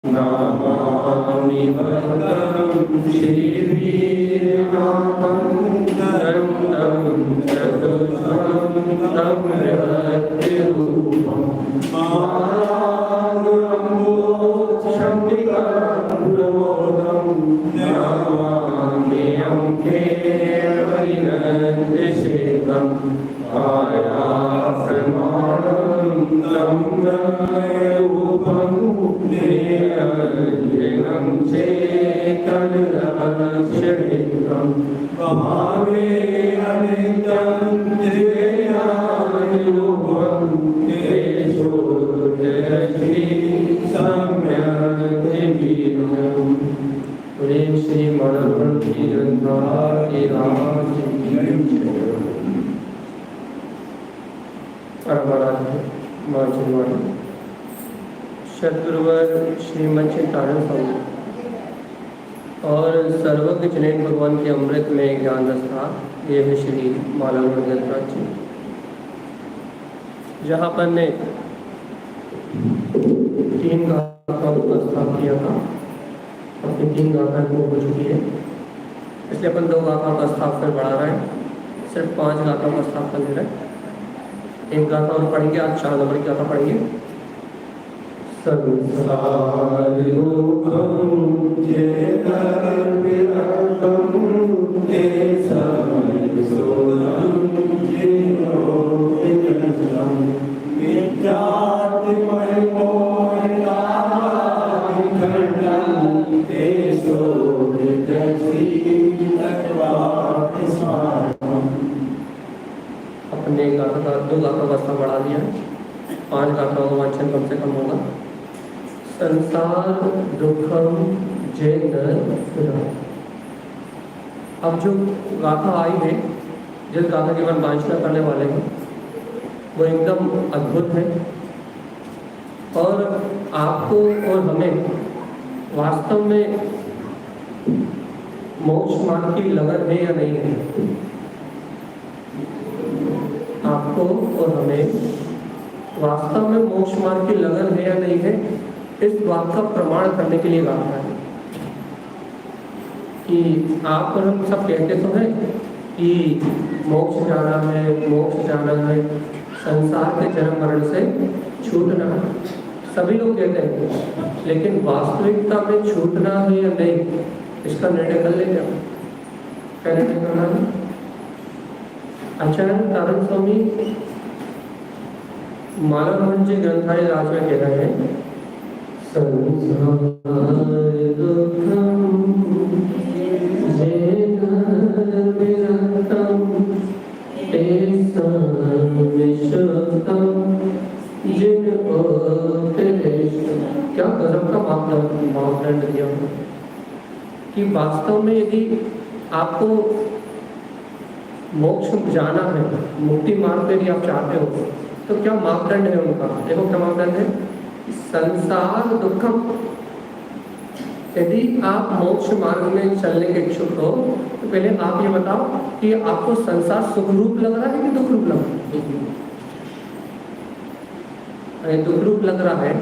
नामामि भद्रं श्रीवीरनाथं दन्तं चतुष्टं तं बृहद्रूपं मालाम्बोधं नमाम्यहं केवलिनन्दशेखम् आयाप्रमाणं तं रूपं निरञ्जनं चेतनरक्षणिकं भावे अनित्यं दिव्यानुभवं तेजोदयश्री सम्यक् प्रेम श्री मनोहर की जनता की राम सदगुरुवर श्रीमद चित्तानंद स्वामी और सर्वज्ञ जिनेन्द्र भगवान के अमृत में ज्ञान रस्ता ये है श्री माला ग्रंथराज जी, जहाँ पर ने 3 गाथाओं का प्रस्ताव किया था। अपनी 3 गाथाएं हो चुकी है, इसलिए अपन 2 गाथाओं का प्रस्ताव फिर बढ़ा रहे हैं, सिर्फ 5 गाथाओं का प्रस्ताव कर ले रहे हैं। एक गाथा और पढ़ेंगे, आज 4 नंबर की गाथा पढ़ेंगे। अपने गाथा का 2 गाथा अवस्था बढ़ा दिया, 5 गाथाओं का वांछन कम से कम होगा। संसार दुखम जय न। अब जो गाथा आई है, जिस गाथा की अपन वांछना करने वाले हैं, वो एकदम अद्भुत है और आपको और हमें वास्तव में मोक्ष मार्ग की लगन है या नहीं है, आपको और हमें वास्तव में मोक्ष मार्ग की लगन है या नहीं है, इस बात का प्रमाण करने के लिए गाथा है कि आप और हम सब कहते तो हैं कि मोक्ष जाना है, मोक्ष जाना है, संसार के जन्म मरण से छूटना है, सभी लोग कहते हैं, लेकिन वास्तविकता में छूटना है या नहीं, इसका निर्णय कर लेंगे। क्या निर्णय करना है? आचार्य तारण स्वामी माला जी ग्रंथालय राज में कह रहे हैं, क्या गजब का मापदंड दिया कि वास्तव में यदि आपको मोक्ष जाना है, मुक्ति मार्ग पे यदि आप चाहते हो, तो क्या मापदंड है उनका? देखो क्या मापदंड है। संसार दुखम, यदि आप मोक्ष मार्ग में चलने के इच्छुक हो तो पहले आप ये बताओ कि आपको संसार सुख रूप लग रहा है कि दुख रूप लग रहा है? दुख रूप लग रहा है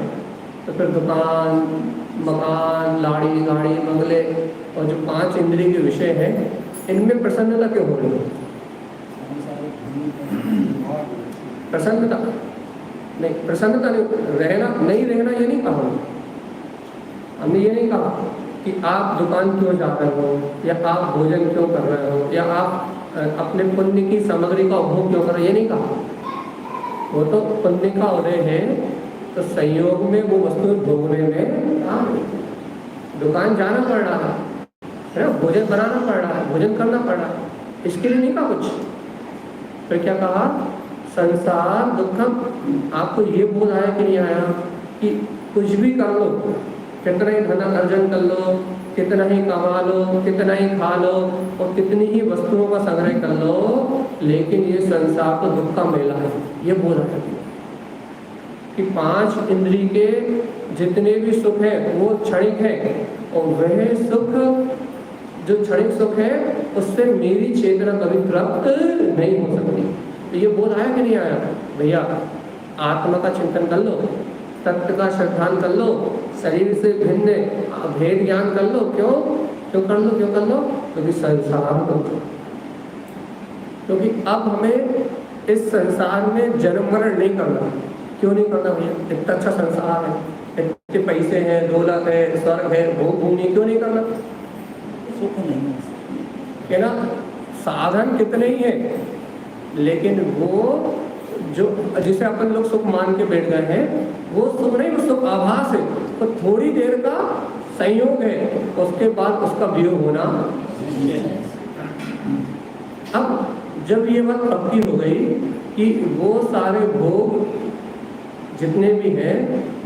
तो फिर दुकान, मकान, लाड़ी गाड़ी, बंगले और जो 5 इंद्रिय के विषय हैं, इनमें प्रसन्नता क्यों हो रही है? प्रसन्नता नहीं, प्रसन्नता नहीं, रहना नहीं, रहना ये नहीं कहा हमने, ये नहीं कहा कि आप दुकान क्यों जा रहे हो, या आप भोजन क्यों कर रहे हो, या आप अपने पुण्य की सामग्री का उपभोग क्यों कर रहे हो, ये नहीं कहा। वो तो पुण्य का उदय है, तो संयोग में वो वस्तु भोगने में दुकान जाना पड़ रहा है ना, भोजन बनाना पड़ रहा है, भोजन करना पड़ रहा है, इसके लिए नहीं कहा कुछ। फिर क्या कहा? संसार दुखम। आपको ये बोध आया कि नहीं आया कि कुछ भी कर लो, कितना ही धन अर्जन कर लो, कितना ही कमा लो, कितना ही खा लो और कितनी ही वस्तुओं का संग्रह कर लो, लेकिन ये संसार तो दुख का मेला है, ये बोध आया कि कि 5 इंद्रिय के जितने भी सुख है वो क्षणिक है, और वह सुख जो क्षणिक सुख है उससे मेरी चेतना कभी प्राप्त नहीं हो सकती। तो ये बोध आया कि नहीं आया भैया? आत्मा का चिंतन कर लो, तत्व का श्रद्धान कर लो, शरीर से भिन्न भेद ज्ञान कर लो। क्यों कर लो? क्योंकि संसार को, क्योंकि अब हमें इस संसार में जन्म मरण नहीं करना। क्यों नहीं करना भैया? इतना अच्छा संसार है, इतने पैसे हैं, दौलत है, स्वर्ग है, भोग भूमि, क्यों नहीं करना? सुख नहीं है ना, साधन कितने ही हैं, लेकिन वो जो जिसे अपन लोग सुख मान के बैठ गए हैं वो सुख नहीं, वो सुख आभास है, तो थोड़ी देर का संयोग है, उसके बाद उसका वियोग होना। अब जब ये बात पक्की हो गई कि वो सारे भोग जितने भी हैं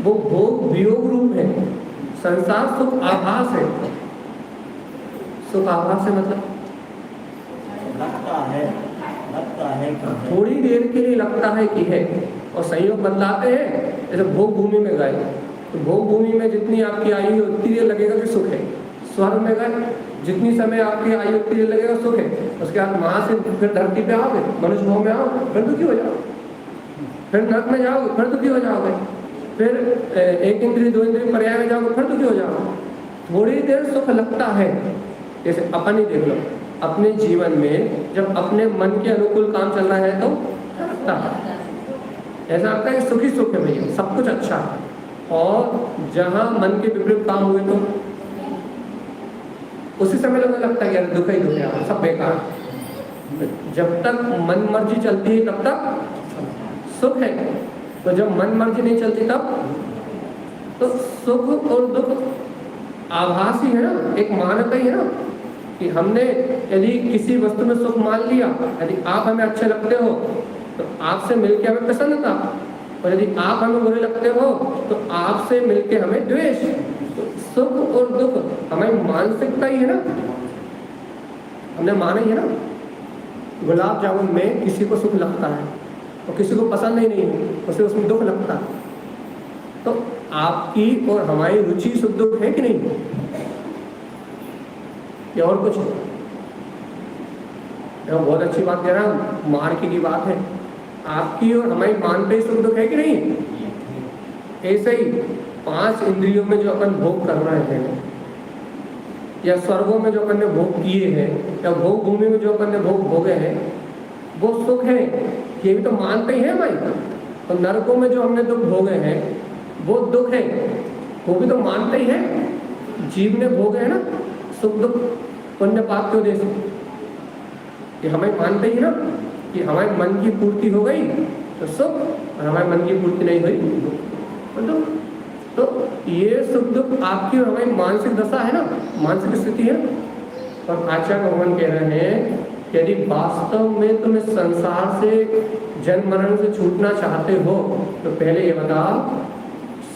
वो भोग वियोग रूप है, संसार सुख आभास है। सुख आभास है मतलब लगता है थोड़ी देर के लिए लगता है कि है, और संयोग बदलाते हैं। जैसे भोग भूमि में गए तो भोग भूमि में जितनी आपकी आयु है उतनी देर लगेगा कि सुख है। स्वर्ग में गए जितनी समय आपकी आयु उतनी देर लगेगा सुख है। उसके बाद वहां से फिर धरती पे आओगे, मनुष्य भाव में आओगे, फिर दुखी हो जाओगे, फिर नरक में जाओगे, फिर दुखी हो जाओगे, फिर 1 इंद्रिय 2 इंद्रिय पर्याय में जाओगे, फिर दुखी हो जाओगे। थोड़ी देर सुख लगता है। जैसे अपन ही देख लो, अपने जीवन में जब अपने मन के अनुकूल काम चल रहा है तो लगता है, ऐसा लगता है कि सुखी सुख है भैया, सब कुछ अच्छा है। और जहाँ मन के विपरीत काम हुए तो उसी समय लगता है कि यार दुख ही दुख है, सब बेकार। जब तक मन मर्जी चलती है तब तक सुख है, तो जब मन मर्जी नहीं चलती तब तो सुख और दुख आभासी है ना, एक मानता ही है ना कि हमने यदि किसी वस्तु में सुख मान लिया, यदि आप हमें अच्छे लगते हो तो आपसे मिलके हमें प्रसन्नता, और यदि आप हमें बुरे लगते हो तो आपसे मिलके हमें द्वेष। तो सुख और दुख हमारी मानसिकता ही है ना, हमने माना ही है ना। गुलाब जामुन में किसी को सुख लगता है और किसी को पसंद ही नहीं है, उसे उसमें दुख लगता है। तो आपकी और हमारी रुचि सुख दुख है कि नहीं, या और कुछ? बहुत अच्छी बात कह रहा हूँ, मार्के की बात है। आपकी और हमारी मान पे सुख दुख है कि नहीं? ऐसे ही 5 इंद्रियों में जो अपन भोग कर रहे हैं, या स्वर्गों में जो अपन ने भोग किए हैं, या भोग भूमि में जो अपन ने भोग भोगे हैं, वो सुख है, ये भी तो मानते ही है भाई। और नरकों में जो हमने दुख भोगे हैं वो दुख है, वो भी तो मानते ही है। जीव ने भोगे है ना सुख दुख, पुण्य पाप के उद्देश्य, ये हमें मानते ही ना कि हमारे मन की पूर्ति हो गई तो सुख, और हमारे मन की पूर्ति नहीं हुई तो दुख। तो ये सुख दुख आपकी और हमारी मानसिक दशा है ना, मानसिक स्थिति है। और आचार्य भगवान कह रहे हैं कि यदि वास्तव में तुम इस संसार से जन्म मरण से छूटना चाहते हो तो पहले ये बताओ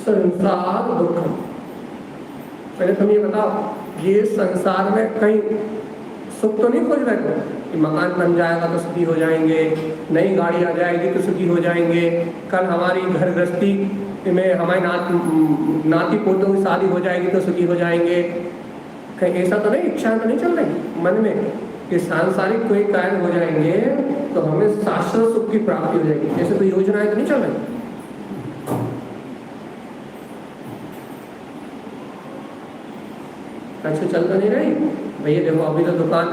संसार दुख। पहले तुम ये बताओ, ये संसार में कहीं सुख तो नहीं खोज रहे हो कि मकान बन जाएगा तो सुखी हो जाएंगे, नई गाड़ी आ जाएगी तो सुखी हो जाएंगे, कल हमारी घर गृहस्थी में हमारे नाती पोतों की शादी हो जाएगी तो सुखी हो जाएंगे। कहीं ऐसा तो नहीं, इच्छा तो नहीं चल रही मन में कि सांसारिक कोई कार्य हो जाएंगे तो हमें शाश्वत सुख की प्राप्ति हो जाएगी, ऐसे तो योजनाएं तो नहीं चल रही। अच्छा चल तो नहीं रही भैया। देखो अभी तो दुकान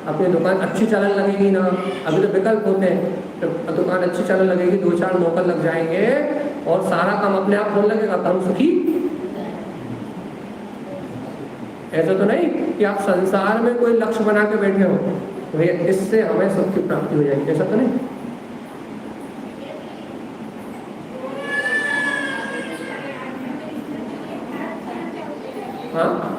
अपनी दुकान अच्छी चलने लगेगी ना, अभी तो विकल्प होते हैं, तो दुकान अच्छी चलने लगेगी, 2-4 नौकर लग जाएंगे और सारा काम अपने आप होने लगेगा, तो हम सुखी। ऐसा तो नहीं कि आप संसार में कोई लक्ष्य बना के बैठे हो भैया इससे हमें सुख की प्राप्ति हो जाएगी, ऐसा तो नहीं। हाँ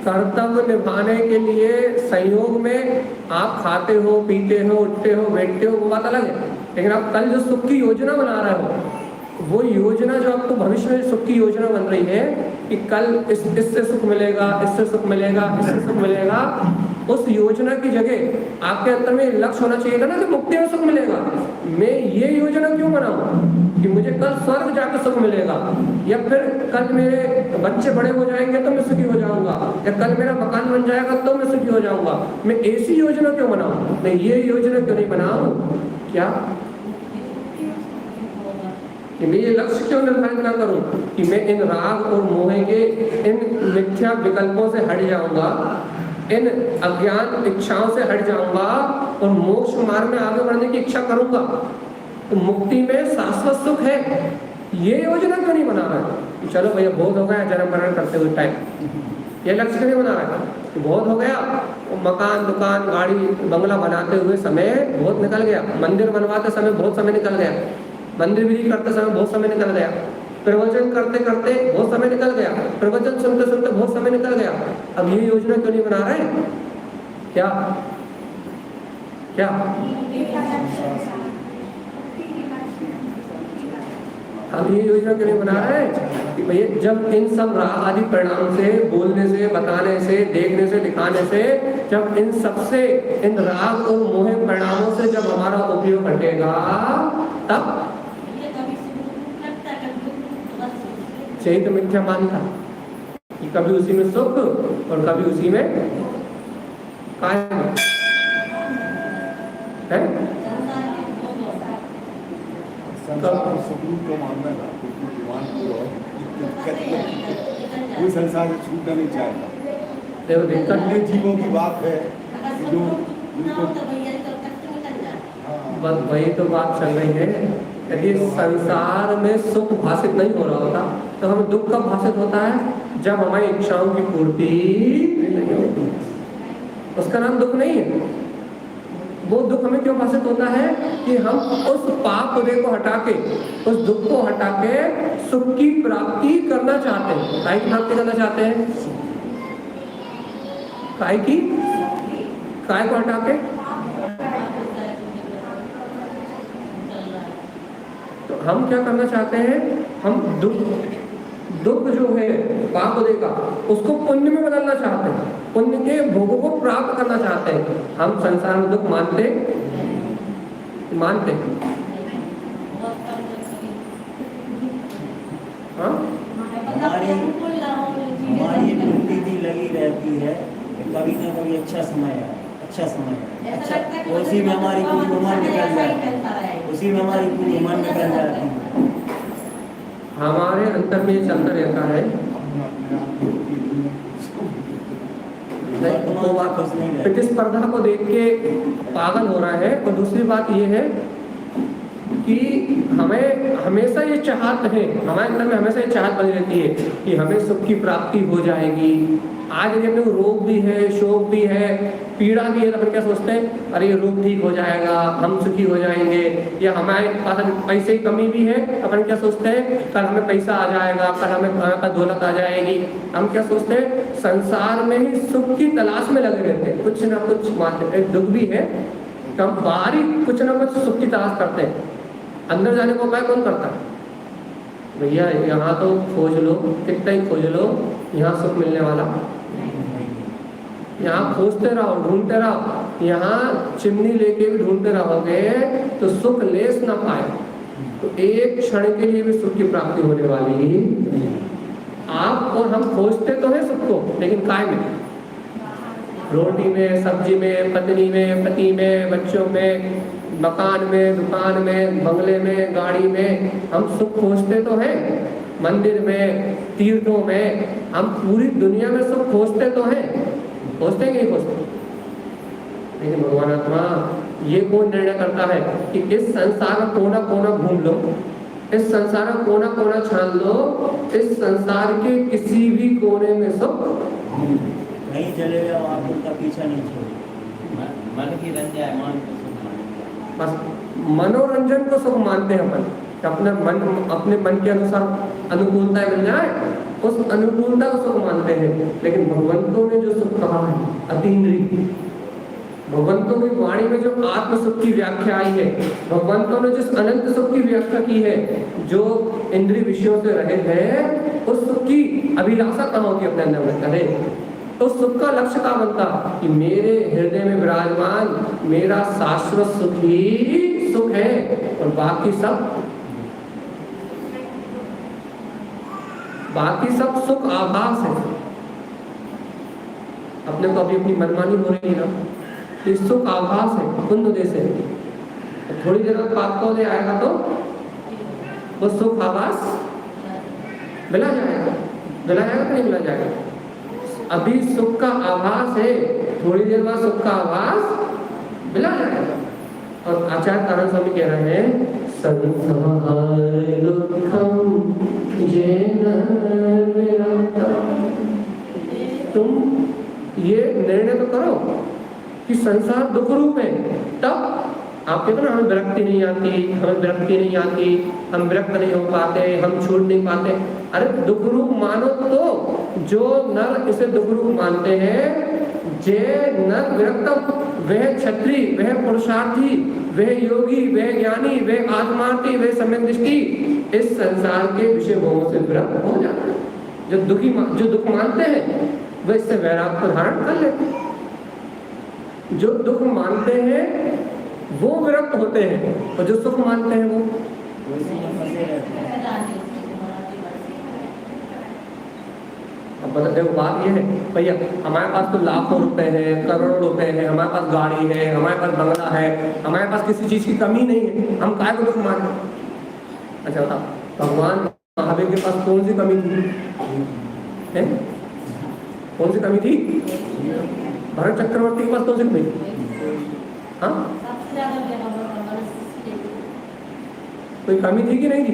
कर्तव्य निभाने के लिए संयोग में आप खाते हो, पीते हो, उठते हो, बैठते हो, वो बात अलग है। लेकिन आप कल जो सुख की योजना बना रहे हो वो योजना जो आपको भविष्य में सुख की योजना बन रही है कि कल इससे सुख मिलेगा, इससे सुख मिलेगा, इससे सुख मिलेगा, उस योजना की जगह आपके अंदर में लक्ष्य होना चाहिए था ना कि मुक्ति में सुख मिलेगा। मैं ये योजना क्यों बनाऊं कि मुझे कल स्वर्ग जाकर सुख मिलेगा, या फिर कल मेरे बच्चे बड़े हो जाएंगे तो मैं सुखी हो जाऊंगा, या कल मेरा मकान बन जाएगा तो मैं सुखी हो जाऊंगा। मैं ऐसी योजना क्यों बनाऊं, मैं ये योजना क्यों नहीं बनाऊं क्या कि मैं ये लक्ष्य क्यों निर्धारित ना करूं कि मैं इन राग और मोह के इन मिथ्या विकल्पों से हट जाऊंगा, इन अज्ञान इच्छाओं से हट जाऊंगा और मोक्ष मार्ग में आगे बढ़ने की इच्छा करूंगा, तो मुक्ति में शाश्वत सुख है। ये योजना क्यों नहीं बना रहा है कि चलो भैया बहुत हो गया जन्म मरण करते हुए टाइम, ये लक्ष्य क्यों नहीं बना रहा है कि बहुत हो गया, मकान दुकान गाड़ी बंगला बनाते हुए समय बहुत निकल गया, मंदिर बनवाते समय बहुत समय निकल गया, मंदिर विधि करते समय बहुत समय निकल गया, प्रवचन करते करते बहुत समय निकल गया, प्रवचन सुनते सुनते बहुत समय निकल गया, अब ये योजना क्यों नहीं बना रहे क्या क्या अब ये योजना क्यों नहीं बना रहे कि भैया जब इन सब राग आदि परिणाम से, बोलने से, बताने से, देखने से, दिखाने से, जब इन सबसे, इन राग और मोह परिणामों से जब हमारा उपयोग हटेगा तब यही तो मिथ्या मान था कि कभी उसी में सुख और कभी उसी में कायम है। कोई संसार से छूटना नहीं चाहता। देखो दिक्कत जीवों की बात है जो बस वही तो बात चल रही है। यदि संसार में सुख भाषित नहीं हो रहा होता तो हमें दुख कब भाषित होता है, जब हमारी इच्छाओं की पूर्ति नहीं होती, उसका नाम दुख नहीं है। वो दुख हमें क्यों भाषित होता है कि हम उस पाप उदय को हटा के, उस दुख को हटा के सुख की प्राप्ति करना चाहते हैं। काय की प्राप्ति करना चाहते हैं, काय की, काय को हटा के, तो हम क्या करना चाहते हैं, हम दुख जो है पाप उदय का, उसको पुण्य में बदलना चाहते हैं, पुण्य के भोगों को प्राप्त करना चाहते हैं। हम संसार में दुख मानते हाँ? हमारी ड्यूटी भी लगी रहती है, कभी ना कभी अच्छा समय है, उसी में हमारी पूरी उम्र निकल जाए, उसी में हमारी पूरी उम्र निकल जाती है। हमारे अंतर में चलता रहता है। प्रतिस्पर्धा को देख के पागल हो रहा है। और दूसरी बात ये है कि हमें हमेशा ये चाहत है, हमारे अंदर में हमेशा ये चाहत बनी रहती है कि हमें सुख की प्राप्ति हो जाएगी। आज यदि अपने को रोग भी है, शोक भी है, पीड़ा भी है, तो अपन क्या सोचते हैं, अरे ये रोग ठीक हो जाएगा, हम सुखी हो जाएंगे। या हमारे पास पैसे की कमी भी है, अपन क्या सोचते हैं, कल हमें पैसा आ जाएगा, कल हमें दौलत आ जाएगी। हम क्या सोचते हैं, संसार में ही सुख की तलाश में लगे रहते हैं, कुछ ना कुछ मानते। एक दुख भी है तो हम बाहरी कुछ ना कुछ सुख की तलाश करते हैं, अंदर जाने को उपाय कौन करता है? भैया यहाँ तो खोज लो, कितना ही खोज लो, यहाँ सुख मिलने वाला, यहाँ खोजते रहो, ढूंढते रहो, यहाँ चिमनी लेके भी ढूंढते रहोगे तो सुख लेस ना पाए, तो एक क्षण के लिए भी सुख की प्राप्ति होने वाली आप और हम खोजते तो हैं सुख को, लेकिन काय में, रोटी में, सब्जी में, पत्नी में, पति में, बच्चों में, मकान में, दुकान में, बंगले में, गाड़ी में, हम सुख खोजते तो हैं, मंदिर में, तीर्थों में, हम पूरी दुनिया में सुख खोजते तो हैं, खोजते कि नहीं खोजते? लेकिन भगवान आत्मा ये कौन निर्णय करता है कि इस संसार में कोना कोना घूम लो, इस संसार में कोना कोना छान लो, इस संसार के किसी भी कोने में सुख नहीं चलेगा, आप उनका पीछा नहीं छोड़ेगा, मन की रंजायमान बस मनोरंजन को सुख मानते हैं अपन, अपने मन के अनुसार अनुकूलता मिल जाए, उस अनुकूलता को सुख मानते हैं। लेकिन भगवंतों ने जो सुख कहा है अतीन्द्रिय, भगवंतों की वाणी में जो आत्म सुख की व्याख्या आई है, भगवंतों ने जिस अनंत सुख की व्याख्या की है, जो इंद्रिय विषयों से रहित है, उस सुख की अभिलाषा कहाँ होती है अपने अंदर में? अरे तो सुख का लक्ष्य क्या बनता कि मेरे हृदय में विराजमान मेरा शाश्वत सुख ही सुख है और बाकी सब सुख आभास है। अपने को अभी अपनी मनमानी हो रही है ना, ये सुख आभास है, कुंद देश है। थोड़ी देर बाद पाप को आएगा तो वो सुख आभास मिला जाएगा कि नहीं मिला जाएगा? अभी सुख का आभास है, थोड़ी देर बाद सुख का आभास मिला जाएगा। और आचार्य तारण स्वामी कह रहे हैं संसार दुखम येन विरक्तम। तुम ये निर्णय तो करो कि संसार दुख रूप है, तब आप कहते ना हमें विरक्ति नहीं आती, हम विरक्त नहीं हो पाते, हम छूट नहीं पाते। अरे दुख रूप मानो तो जो नर इसे दुख रूप मानते हैं, जे नर विरक्तम, वह क्षत्रिय, वह पुरुषार्थी, वह योगी, वह ज्ञानी, वह आत्मार्थी, वह सम्यक दृष्टि इस संसार के विषय भोगों से विरक्त हो जाते हैं। जो दुख मानते हैं वह इससे वैराग्य को धारण कर लेते हैं। जो दुख मानते हैं वो विरक्त होते हैं, और जो सुख मानते हैं वो अब बता। देखो बात ये है भैया, हमारे पास तो लाखों रुपए हैं, करोड़ों रुपए हैं, हमारे पास गाड़ी है, हमारे पास बंगला है, हमारे पास किसी चीज की कमी नहीं है, हम काय को दुख माने? अच्छा बताओ, भगवान महावीर के पास कौन सी कमी थी? है? कौन सी कमी थी? भरत चक्रवर्ती के पास कौन सी कमी थी? हाँ, कोई कमी थी कि नहीं थी?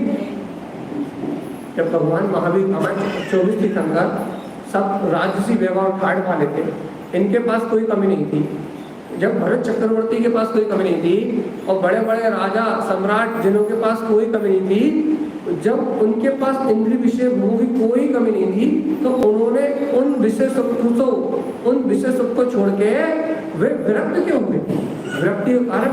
जब भगवान महावीर हमारे 24 तीर्थंकर सब राजसी वैभव ठाट पा लेते, इनके पास कोई कमी नहीं थी। जब भरत चक्रवर्ती के पास कोई कमी नहीं थी और बड़े बड़े राजा सम्राट जिनों के पास कोई कमी नहीं थी, जब उनके पास इंद्रिय विषय भोग की कोई कमी नहीं थी, तो उन्होंने उन विषय सुख को छोड़ के वे विरक्त क्यों हुए? विरक्ति का कारण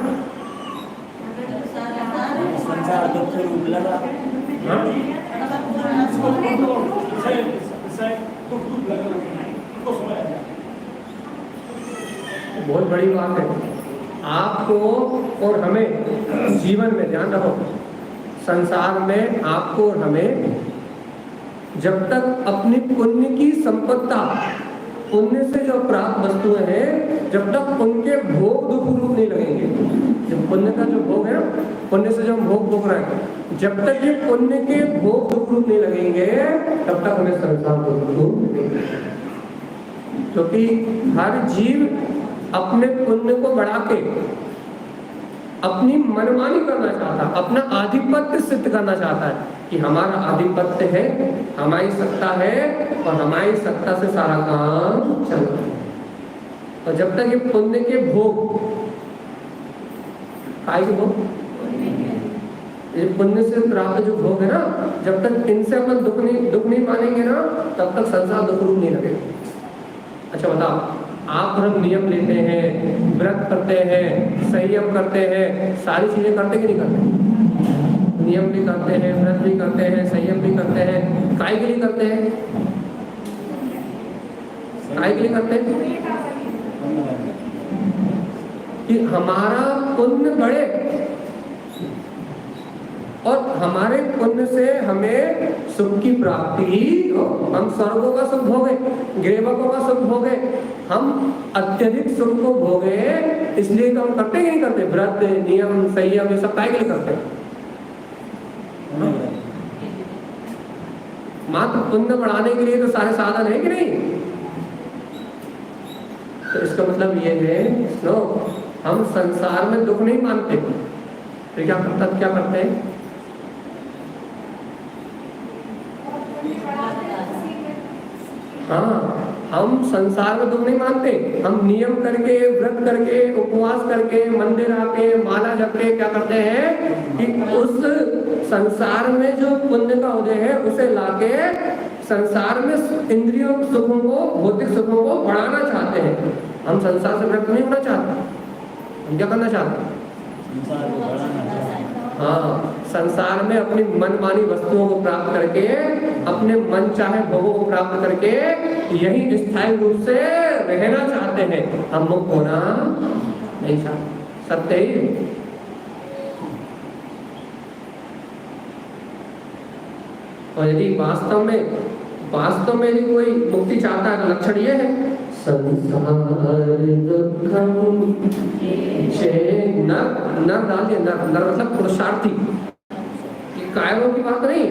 बहुत बड़ी बात है। आपको और हमें जीवन में ध्यान रखो, संसार में आपको और हमें जब तक अपनी पुण्य की संपत्ता, पुण्य से जो प्राप्त वस्तुएं हैं, जब तक उनके भोग दुख रूप नहीं लगेंगे, जब पुण्य का जो भोग है, पुण्य से जो हम भोग रहे हैं, जब तक ये पुण्य के भोग दुख रूप नहीं लगेंगे, तब तक हमें संसार दुख रूप नहीं लगेगा। क्योंकि हर जीव अपने पुण्य को बढ़ा के अपनी मनमानी करना चाहता है, अपना आधिपत्य सिद्ध करना चाहता है कि हमारा आधिपत्य है, हमारी सत्ता है और हमारी सत्ता से सारा काम चल रहा है। और जब तक ये पुण्य के भोग, काय के भोग, ये पुण्य से प्राप्त जो भोग है ना, जब तक इनसे अपन दुख नहीं मानेंगे ना, तब तक संसार दुख रूप नहीं लगेगा। अच्छा बताओ, आप हम नियम लेते हैं, व्रत करते हैं, संयम करते हैं, सारी चीजें करते कि नहीं करते? नियम भी करते हैं, व्रत भी करते हैं, संयम भी करते हैं, काय के लिए करते हैं? काय के लिए करते हैं? कि हमारा पुण्य बढ़े और हमारे पुण्य से हमें सुख की प्राप्ति हो। हम स्वर्गों का सुख भोगे, ग्रेवकों का सुख भोगे, हम अत्यधिक सुख को भोगे, इसलिए तो हम करते ही नहीं करते व्रत, नियम, संयम, ये सब काय के लिए करते हैं? मात्र पुण्य बढ़ाने के लिए तो सारे साधन है कि नहीं? तो इसका मतलब ये है, सुनो, हम संसार में दुख नहीं मानते, तो क्या करते हैं? हाँ, हम संसार में दुख नहीं मानते, हम नियम करके, व्रत करके, उपवास करके, मंदिर आके, माला जप के क्या करते हैं कि उस संसार में जो पुण्य का उदय है उसे लाके संसार में इंद्रियों सुखों को, भौतिक सुखों को बढ़ाना चाहते हैं। हम संसार से व्रत नहीं होना चाहते। हम क्या करना चाहते हैं? संसार को बढ़ाना चाहते हैं। हाँ, संसार में अपनी मनमानी वस्तुओं को प्राप्त करके, अपने मन चाहे भोगों को प्राप्त करके यही स्थायी रूप से रहना चाहते हैं, हम मुक्त होना नहीं चाहते। सत्य ही। और यदि वास्तव में यदि कोई मुक्ति चाहता है तो लक्षण ये है, संसार दुखम नर डालिए, नर मतलब पुरुषार्थी। ये कायरों की बात नहीं,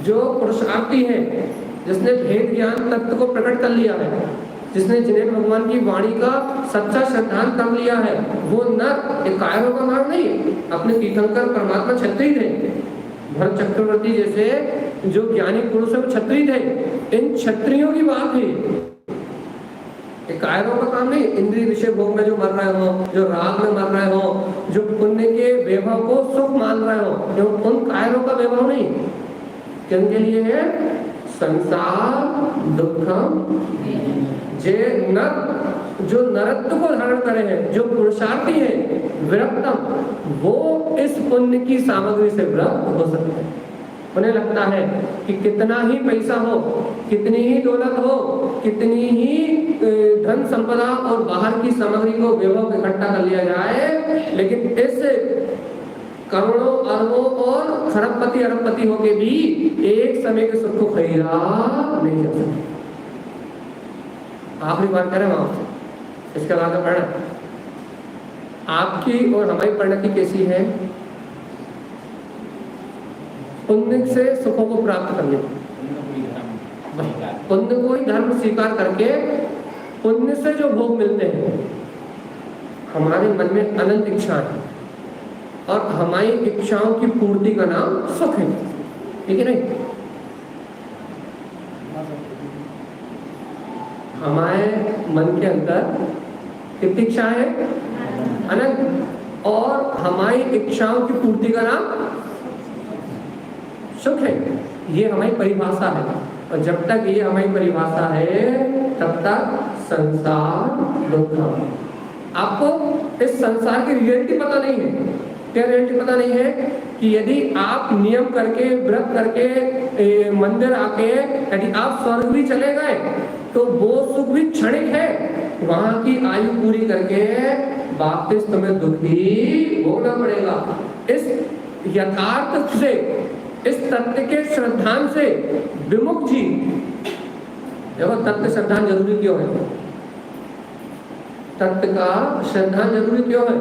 जो पुरुषार्थी है, जिसने भेद ज्ञान तत्व को प्रकट कर लिया है, जिसने जिन्हें भगवान की वाणी का सच्चा श्रद्धांत कर लिया है, वो नर। एक कायरों का नाम नहीं। अपने तीर्थंकर परमात्मा क्षत्रिय थे, भरत चक्रवर्ती जैसे जो ज्ञानी पुरुष है वो क्षत्रिय थे। इन क्षत्रियों की बात है, कायरों का काम नहीं। इंद्रिय विषय भोग में जो मर रहे हो, जो राग में मर रहे हो, जो पुण्य के वैभव को सुख मान रहे हो, उन कायरों का वैभव नहीं। किनके लिए है? संसार दुखम जे नर, जो नरत्व को धारण करे हैं, जो पुरुषार्थी है, विरक्तम, वो इस पुण्य की सामग्री से विरक्त हो सकते हैं। उन्हें लगता है कि कितना ही पैसा हो, कितनी ही दौलत हो, कितनी ही धन संपदा और बाहर की सामग्री को वैभव इकट्ठा कर लिया जाए, लेकिन इस करोड़ों अरबों और खरबपति अरबपति होके भी एक समय के सुख को खरीदा नहीं जा सकता। आखिरी बात करें आपसे, इसके बाद पढ़ना। आपकी और हमारी परिणति कैसी है? पुण्य से सुखों को प्राप्त करने, पुण्य को ही धर्म स्वीकार करके पुण्य से जो भोग मिलते हैं, हमारे मन में अनंत इच्छा है और हमारी इच्छाओं की पूर्ति का नाम सुख है, ठीक है नहीं? हमारे मन के अंदर कितनी इच्छा है? अनंत। और हमारी इच्छाओं की पूर्ति का नाम सुख है। ये हमारी परिभाषा है, और जब तक ये हमारी परिभाषा है तब तक संसार दुख। आपको इस संसार की रियलिटी पता नहीं है। क्या रियलिटी पता नहीं है? कि यदि आप नियम करके, व्रत करके, मंदिर आके यदि आप स्वर्ग भी चले गए तो वो सुख भी क्षणिक है। वहां की आयु पूरी करके वापस तुम्हें दुख ही भोगना पड़ेगा। इस यथार्थ से, इस तत्व के श्रद्धान से विमुख जी, देखो तत्व श्रद्धान जरूरी क्यों है? तत्व का श्रद्धान जरूरी क्यों है?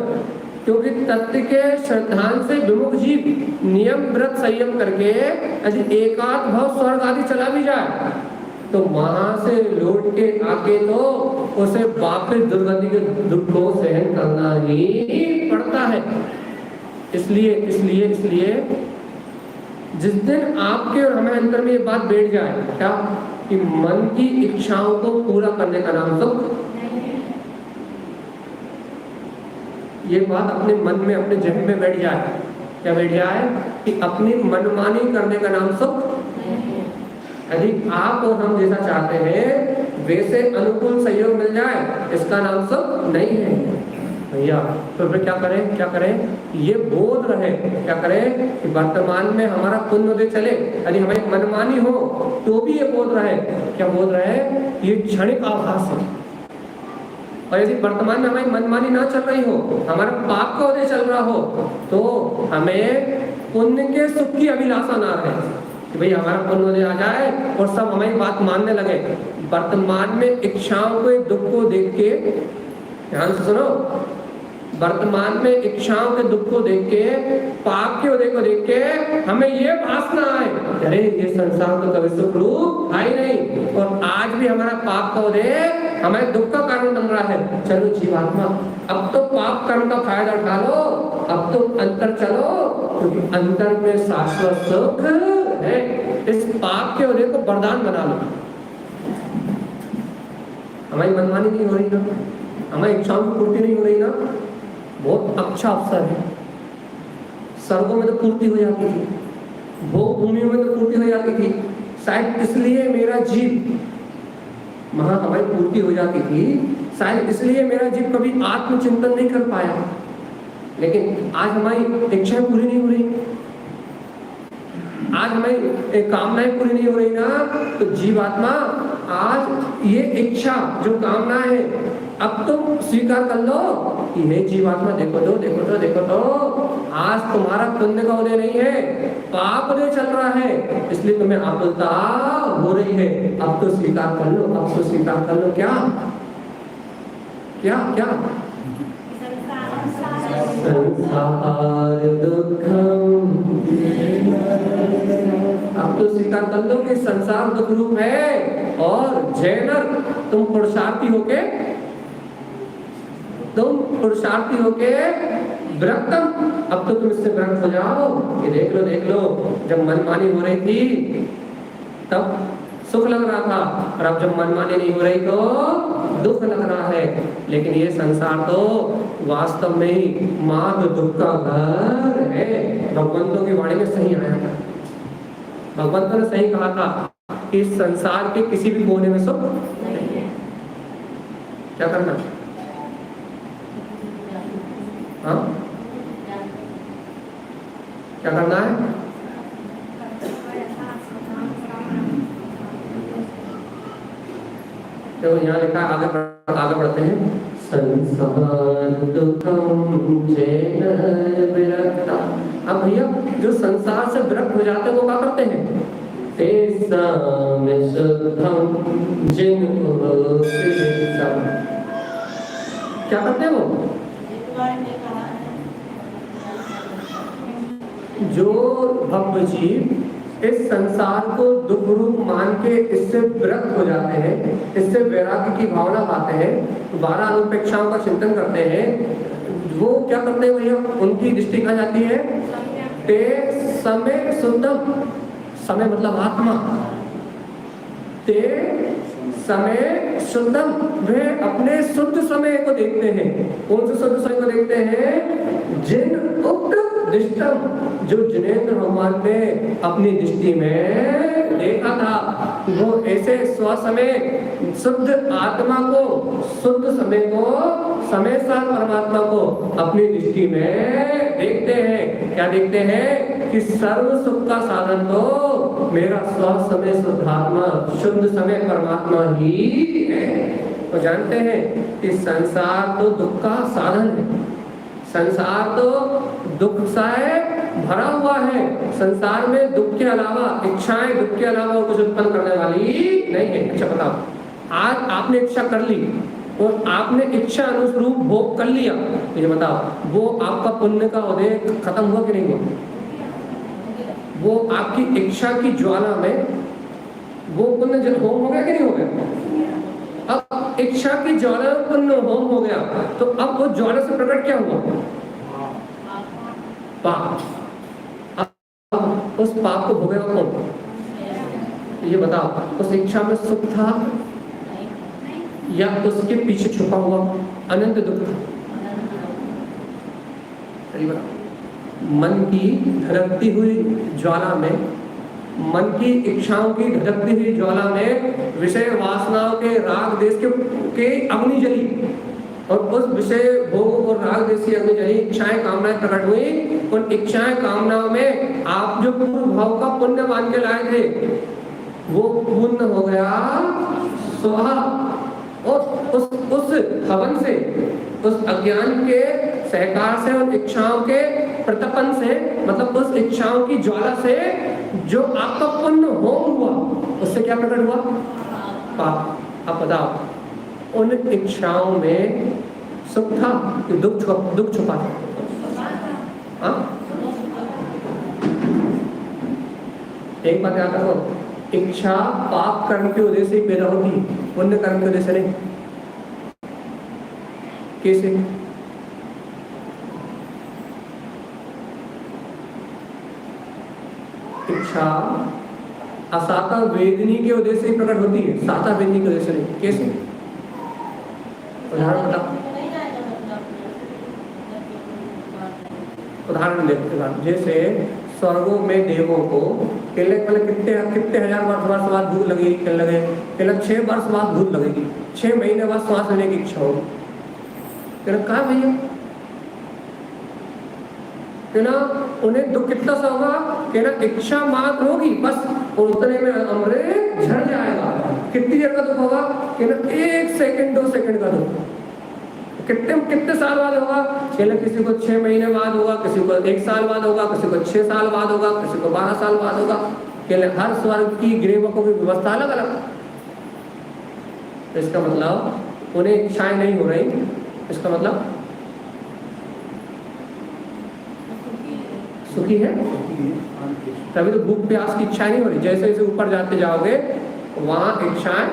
क्योंकि तत्व के श्रद्धान से विमुख जीव नियम व्रत संयम करके यदि एकांत भाव स्वर्ग आदि चला भी जाए तो वहां से लौट के आके तो उसे वापस दुर्गति के दुख को सहन करना ही पड़ता है। इसलिए जिस दिन आपके और हमारे अंदर में ये बात बैठ जाए, क्या कि मन की इच्छाओं को पूरा करने का नाम सुख, ये बात अपने मन में, अपने जहन में बैठ जाए, क्या बैठ जाए कि अपनी मनमानी करने का नाम सुख। यदि आप और हम जैसा चाहते हैं वैसे अनुकूल सहयोग मिल जाए, इसका नाम सुख नहीं है भैया। तो फिर क्या करें? ये बोध रहे, क्या करें कि वर्तमान में हमारा पुण्य उदय चले, यदि हमारी मनमानी हो तो भी ये बोध रहे, क्या बोध रहे? ये क्षणिक आभास है। और यदि वर्तमान में हमारी मनमानी ना चल रही हो, हमारा पाप का उदय चल रहा हो, तो हमें पुण्य के सुख की अभिलाषा ना रहे कि भाई हमारा पुण्य उदय आ जाए और सब हमारी बात मानने लगे। वर्तमान में इच्छाओं के दुख को देख के, ध्यान से सुनो, वर्तमान में इच्छाओं के दुख को देख के, पाप के उदय को देख के हमें ये भासना आए, अरे ये संसार तो कभी सुख रूप है ही नहीं, और आज भी हमारा पाप का उदय हमारे दुख का कारण बन रहा है। चलो जीवात्मा, अब तो पाप कर्म का फायदा उठा लो, अब तो अंतर चलो, क्योंकि अंतर में शाश्वत सुख है। इस पाप के उदय को वरदान बना लो। हमारी मनमानी नहीं हो रही ना, हमारी इच्छाओं की पूर्ति नहीं हो रही ना, बहुत अच्छा अवसर है। स्वर्गों में तो पूर्ति हो जाती थी, भोग भूमियों में तो पूर्ति हो जाती थी, शायद इसलिए मेरा जीव वहां हमारी पूर्ति हो जाती थी, शायद इसलिए मेरा जीव कभी आत्मचिंतन नहीं कर पाया, लेकिन आज हमारी इच्छाएं पूरी नहीं हो रही, आज हमारी कामनाएं पूरी नहीं हो रही ना, तो जीवात्मा आज ये इच्छा जो कामना है अब तुम स्वीकार कर लो कि हे जीवात्मा देखो तो देखो तो देखो तो, आज तुम्हारा पुण्य का उदय नहीं है, पाप उदय चल रहा है, इसलिए तुम्हें आकुलता हो रही है। अब तो स्वीकार कर लो, अब तो स्वीकार कर लो। क्या क्या क्या संसार दुखम, अब तो स्वीकार कर लो कि संसार दुख रूप है, और जैनर तुम पुरुषार्थी होके विरक्तम, अब तो तुम इससे विरक्त हो जाओ कि देख लो जब मनमानी हो रही थी तब सुख लग रहा था, और अब जब मनमानी नहीं हो रही तो दुख लग रहा है। लेकिन ये संसार तो वास्तव में ही मार्ग दुख का घर है। भगवंतों की वाणी में सही आया था, भगवंतों ने सही कहा था कि इस संसार के किसी भी कोने में सुख नहीं है। क्या करना? हाँ, क्या करना है? तो यहाँ लिखा, आगे बढ़ते हैं। संसार दुखम जैन विरक्ता। अब भैया जो संसार से विरक्त हो जाते हैं वो क्या करते हैं? तेषां शुद्धम जिनको क्या करते हैं वो? जो भक्त जीव इस संसार को दुख रूप मान के इससे विरक्त हो जाते हैं, इससे वैराग्य की भावना पाते हैं, 12 अनुपेक्षाओं का चिंतन करते हैं, वो क्या करते हैं भैया? उनकी दृष्टि कहाँ जाती है? ते समय शुद्धम, समय मतलब आत्मा, ते समय शुद्धम, वे अपने शुद्ध समय को देखते हैं। कौन से शुद्ध समय को देखते हैं? जिन उक्त दृष्टम, जो जिनेंद्र भगवान ने अपनी दृष्टि में देखा था, वो ऐसे स्वसमय शुद्ध आत्मा को, शुद्ध समय को, समय सार परमात्मा को अपनी दृष्टि में देखते हैं। क्या देखते हैं? कि सर्व सुख का साधन तो मेरा स्वसमय शुद्ध आत्मा, शुद्ध समय परमात्मा ही है। तो जानते हैं कि संसार तो दुख का साधन है, संसार तो दुख से भरा हुआ है। संसार में दुख के अलावा, इच्छाएं दुख के अलावा कुछ उत्पन्न करने वाली नहीं है। अच्छा बताओ, आज आपने इच्छा कर ली और आपने इच्छा अनुरूप भोग कर लिया, मुझे बताओ वो आपका पुण्य का उदय खत्म हुआ कि नहीं हुआ? वो आपकी इच्छा की ज्वाला में वो पुण्य होम हो गया कि नहीं हो गया? अब इच्छा की ज्वाला में पुण्य होम हो गया, तो अब वो ज्वाला से प्रकट क्या हुआ? पाप। अब उस पाप को भोगेगा कौन? ये बताओ, उस इच्छा में सुख था या उसके पीछे छुपा हुआ अनंत दुख था? सही बताओ। मन की धड़कती हुई ज्वाला में, मन की इच्छाओं की धड़कती हुई ज्वाला में विषय वासनाओं के राग देश के अग्नि जली, और उस विषय भोग और राग देश की अग्नि जली, इच्छाएं कामनाएं प्रकट हुई। उन इच्छाएं कामनाओं में आप जो पूर्व भाव का पुण्य मान के लाए थे वो पूर्ण हो गया स्वाहा। और उस हवन से, उस अज्ञान के सहकार से, उन इच्छाओं के प्रतपन से, मतलब उस इच्छाओं की ज्वाला से जो आपका पुण्य होम हुआ, उससे क्या प्रकट हुआ? पाप। अब बताओ, उन इच्छाओं में सुख था कि दुख छुपा था? हाँ, एक बात याद रखो, इच्छा पाप कर्म के उदय से पैदा होती, पुण्य कर्म के उदय से नहीं। कैसे? इच्छा असाता वेदनी के उदय से प्रकट होती है, साता वेदनी के उदय से नहीं। कैसे? उदाहरण बताओ। उदाहरण देखते हैं। जैसे स्वर्गों में देवों को कहने मतलब कितने हजार वर्ष बाद भूख लगेगी, कहने लगे कहना 6 वर्ष बाद भूख लगेगी, 6 महीने बाद श्वास लेने की इच्छा होगी। कहना कहा भैया, कहना उन्हें दुख कितना सा होगा, कहना इच्छा मात्र होगी बस, और उतने में अमृत झड़ जाएगा। कितनी देर का दुख होगा, कहना 1 सेकंड 2 सेकंड का दुख। कितने साल बाद होगा, कहना किसी को 6 महीने बाद होगा, किसी को 1 साल बाद होगा, किसी को 6 साल बाद होगा, किसी को 12 साल बाद होगा। कहना हर स्वर्ग की ग्रीवकों की व्यवस्था अलग अलग। तो इसका मतलब उन्हें इच्छाएं नहीं हो रही, इसका मतलब सुखी है, तभी तो भूख प्यास की इच्छा नहीं हो रही। जैसे जैसे ऊपर जाते जाओगे वहां इच्छाएं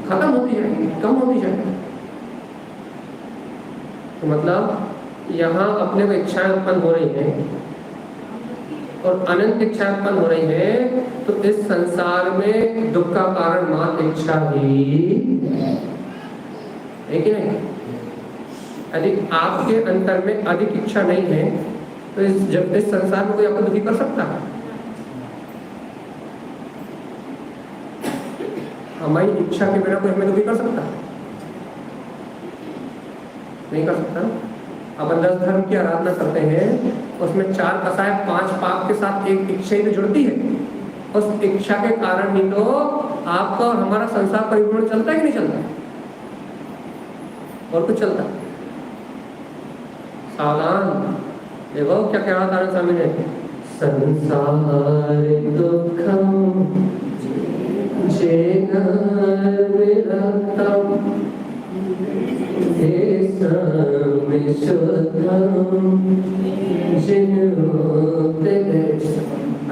खत्म होती जाएंगी, कम होती जाएंगी। तो मतलब यहाँ अपने को इच्छाएं उत्पन्न हो रही हैं और अनंत इच्छाएं उत्पन्न हो रही हैं, तो इस संसार में दुख का कारण मात्र इच्छा ही है कि नहीं? यदि आपके अंतर में अधिक इच्छा नहीं है तो इस संसार में कोई आपको दुखी कर सकता है? हमारी इच्छा के बिना कोई हमें दुखी कर सकता है? नहीं कर सकता। अपन 10 धर्म की आराधना करते हैं, उसमें 4 कसाय 5 पाप के साथ एक इच्छा ही तो जुड़ती है। उस इच्छा के कारण ही तो आपका और हमारा संसार परिपूर्ण चलता है कि नहीं चलता? और कुछ चलता? सावधान, देखो क्या कह रहा था स्वामी ने, संसार दुखम जेन विरक्तम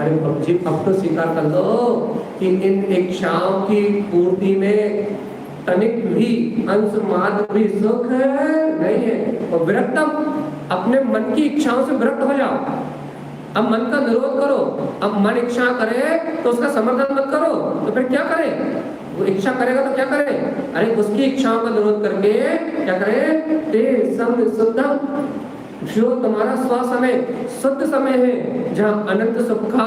अरे जी अब तो स्वीकार कर लो कि इन इच्छाओं की पूर्ति में तनिक भी अंश मात्र भी सुख नहीं है। और विरक्तम, अपने मन की इच्छाओं से विरक्त हो जाओ। अब मन का विरोध करो। अब मन इच्छा करे तो उसका समर्थन मत करो, तो फिर क्या करे? वो इच्छा करेगा तो क्या करे? अरे उसकी इच्छाओं का विरोध करके क्या करे? ते सम शुद्धम, जो तुम्हारा स्वसमय शुद्ध समय है, जहाँ अनंत सुख का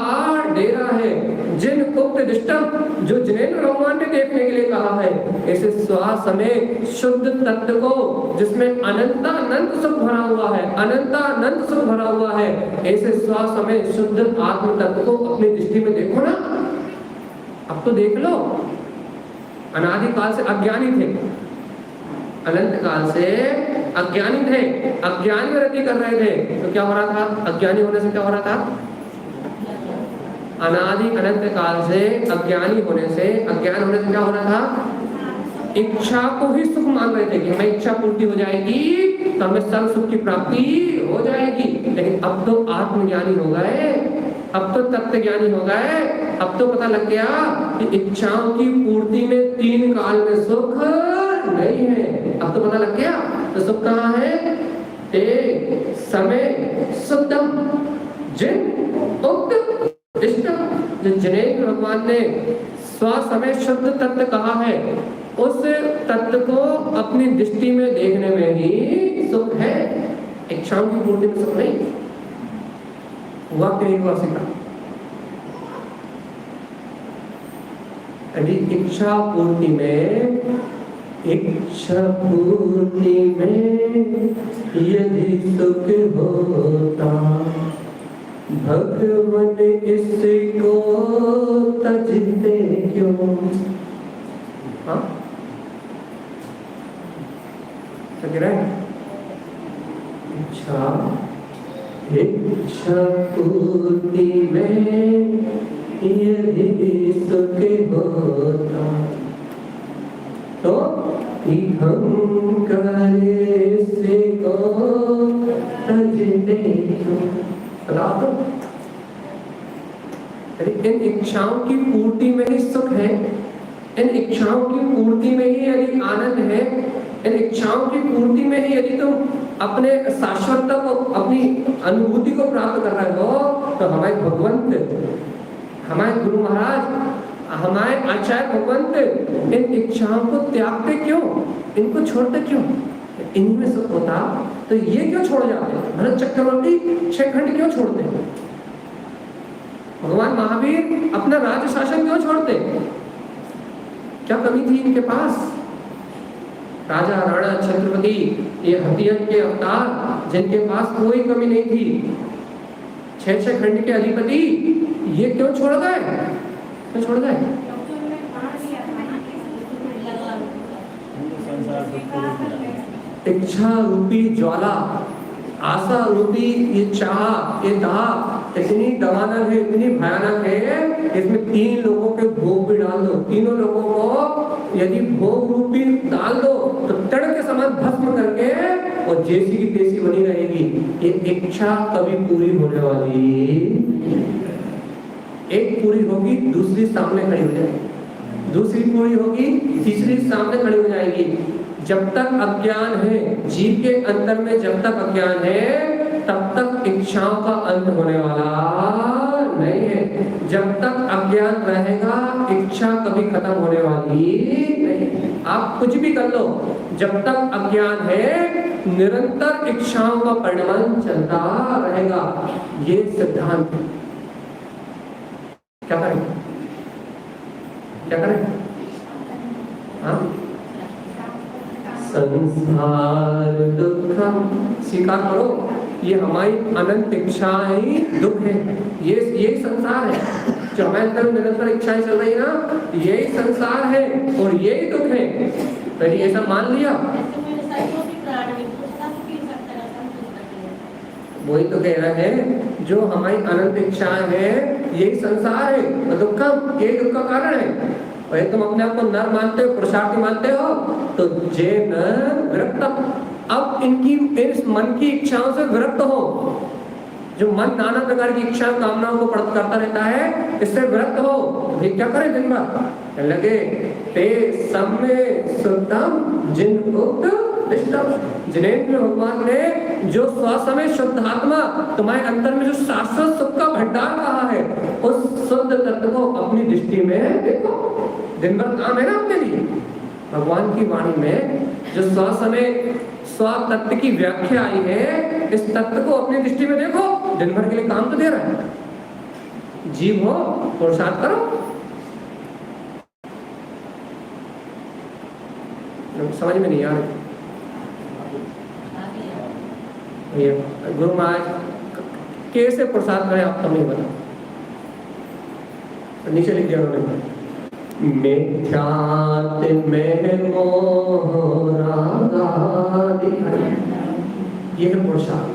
डेरा है, जिन उक्त दिष्टम, जो जिनेन्द्र भगवान ने देखने के लिए कहा है, ऐसे स्वसमय शुद्ध तत्व को जिसमें अनंत सुख भरा हुआ है, अनंत सुख भरा हुआ है, ऐसे स्वसमय शुद्ध आत्म तत्व को अपनी दृष्टि में देखो ना। अब तो देख लो, अनादि काल से अज्ञानी थे, अनंत काल से अज्ञानी थे, अज्ञानी में रति कर रहे थे, तो क्या हो रहा था? अज्ञानी होने से क्या हो रहा था? अनादि अनंत काल से अज्ञानी होने से, अज्ञान होने से क्या हो रहा था? इच्छा को ही सुख मान रहे थे कि हमें इच्छा पूर्ति हो जाएगी तो हमें सर्व सुख की प्राप्ति हो जाएगी। लेकिन अब तो आत्मज्ञानी हो गए, अब तो तत्व ज्ञानी हो गए, अब तो पता लग गया कि इच्छाओं की पूर्ति में 3 काल में सुख नहीं है। अब तो पता लग गया तो सुख कहाँ है? एक समय शुद्धम, जिन उक्त इष्टम, जो जिनेन्द्र भगवान ने स्वसमय शुद्ध तत्व कहा है, उस तत्व को अपनी दृष्टि में देखने में ही सुख है। इच्छाओं की पूर्ति में सुख नहीं। हुआ कि नहीं हुआ? सीखा। यदि इच्छा पूर्ति में यदि सुख होता, भगवान इसको तजते क्यों? हाँ, क्या कह रहा है? इच्छा पूर्ति में यदि सुख होता तो हम करे से को तजते क्यों? इन इच्छाओं की पूर्ति में ही सुख है, इन इच्छाओं की पूर्ति में ही यदि आनंद है, इन इच्छाओं की पूर्ति में ही यदि तुम अपने शाश्वतता को, अपनी अनुभूति को प्राप्त कर रहे हो, तो हमारे भगवंत, हमारे गुरु महाराज, हमारे आचार्य भगवंत इन इच्छाओं को त्यागते क्यों? इनको छोड़ते क्यों? इनमें सुख होता तो ये क्यों छोड़ जाते? भरत चक्रवर्ती 6 खंड क्यों छोड़ते? भगवान महावीर अपना राज्य शासन क्यों छोड़ते? क्या कमी थी इनके पास? राजा राणा छत्रपति, ये हथियन के अवतार जिनके पास कोई कमी नहीं थी, 6 खंड के अधिपति, ये क्यों छोड़ गए? क्यों छोड़ गए? इच्छा रूपी ज्वाला, आशा रूपी ये चाह, ये दाह इतनी दवानल है, इतनी भयानक है, इसमें 3 लोगों के भोग भी डाल दो, तीनों लोगों को यदि भोग रूपी डाल दो तो तड़ के समान भस्म करके और जैसी की तैसी बनी रहेगी। ये इच्छा कभी पूरी होने वाली, एक पूरी होगी दूसरी सामने खड़ी हो जाएगी, दूसरी पूरी होगी तीसरी सामने खड़ी हो जाएगी। जब तक अज्ञान है जीव के अंदर में, जब तक अज्ञान है तब तक इच्छाओं का अंत होने वाला नहीं है। जब तक अज्ञान रहेगा इच्छा कभी खत्म होने वाली नहीं। आप कुछ भी कर लो, जब तक अज्ञान है निरंतर इच्छाओं का परिणमन चलता रहेगा। ये सिद्धांत है। क्या करें? क्या करें? हाँ, संसार दुखम स्वीकार करो, ये हमारी अनंत इच्छाएं दुख है। ये संसार है जो हमारे अंदर निरंतर इच्छाएं चल रही है ना, यही संसार है और यही दुख है। पहले ऐसा मान लिया, वही तो कह रहा है जो हमारी अनंत इच्छाएं है यही संसार है, दुखम यही दुख का कारण है। और तुम अपने आप को नर मानते हो, पुरुषार्थी मानते हो, तो जे नर विरक्त, अब इनकी इस मन की इच्छाओं से विरक्त हो। जो मन नाना प्रकार की इच्छा कामनाओं को करता रहता है, इससे विरक्त हो। तो क्या करे दिन भर? लगे ते समय शुद्धम जिन जिनेन्द्र भगवान ने जो स्वसमय शुद्धात्मा तुम्हारे अंदर में जो शाश्वत सुख का भंडार कहा है, उस शुद्ध तत्व को अपनी दृष्टि में देखो। दिन भर काम है ना अपने लिए। भगवान की वाणी में जो स्वसमय स्व तत्व की व्याख्या आई है, इस तत्व को अपनी दृष्टि में देखो। दिन भर के लिए काम तो दे रहा है। जीव हो पुरुषार्थ करो। समझ में नहीं आ रही गुरु महाराज कैसे पुरुषार्थ करें आप नहीं बता। नीचे लिख दिया उन्होंने, मिथ्यात्व में मोह राग, ये है पुरुषार्थ।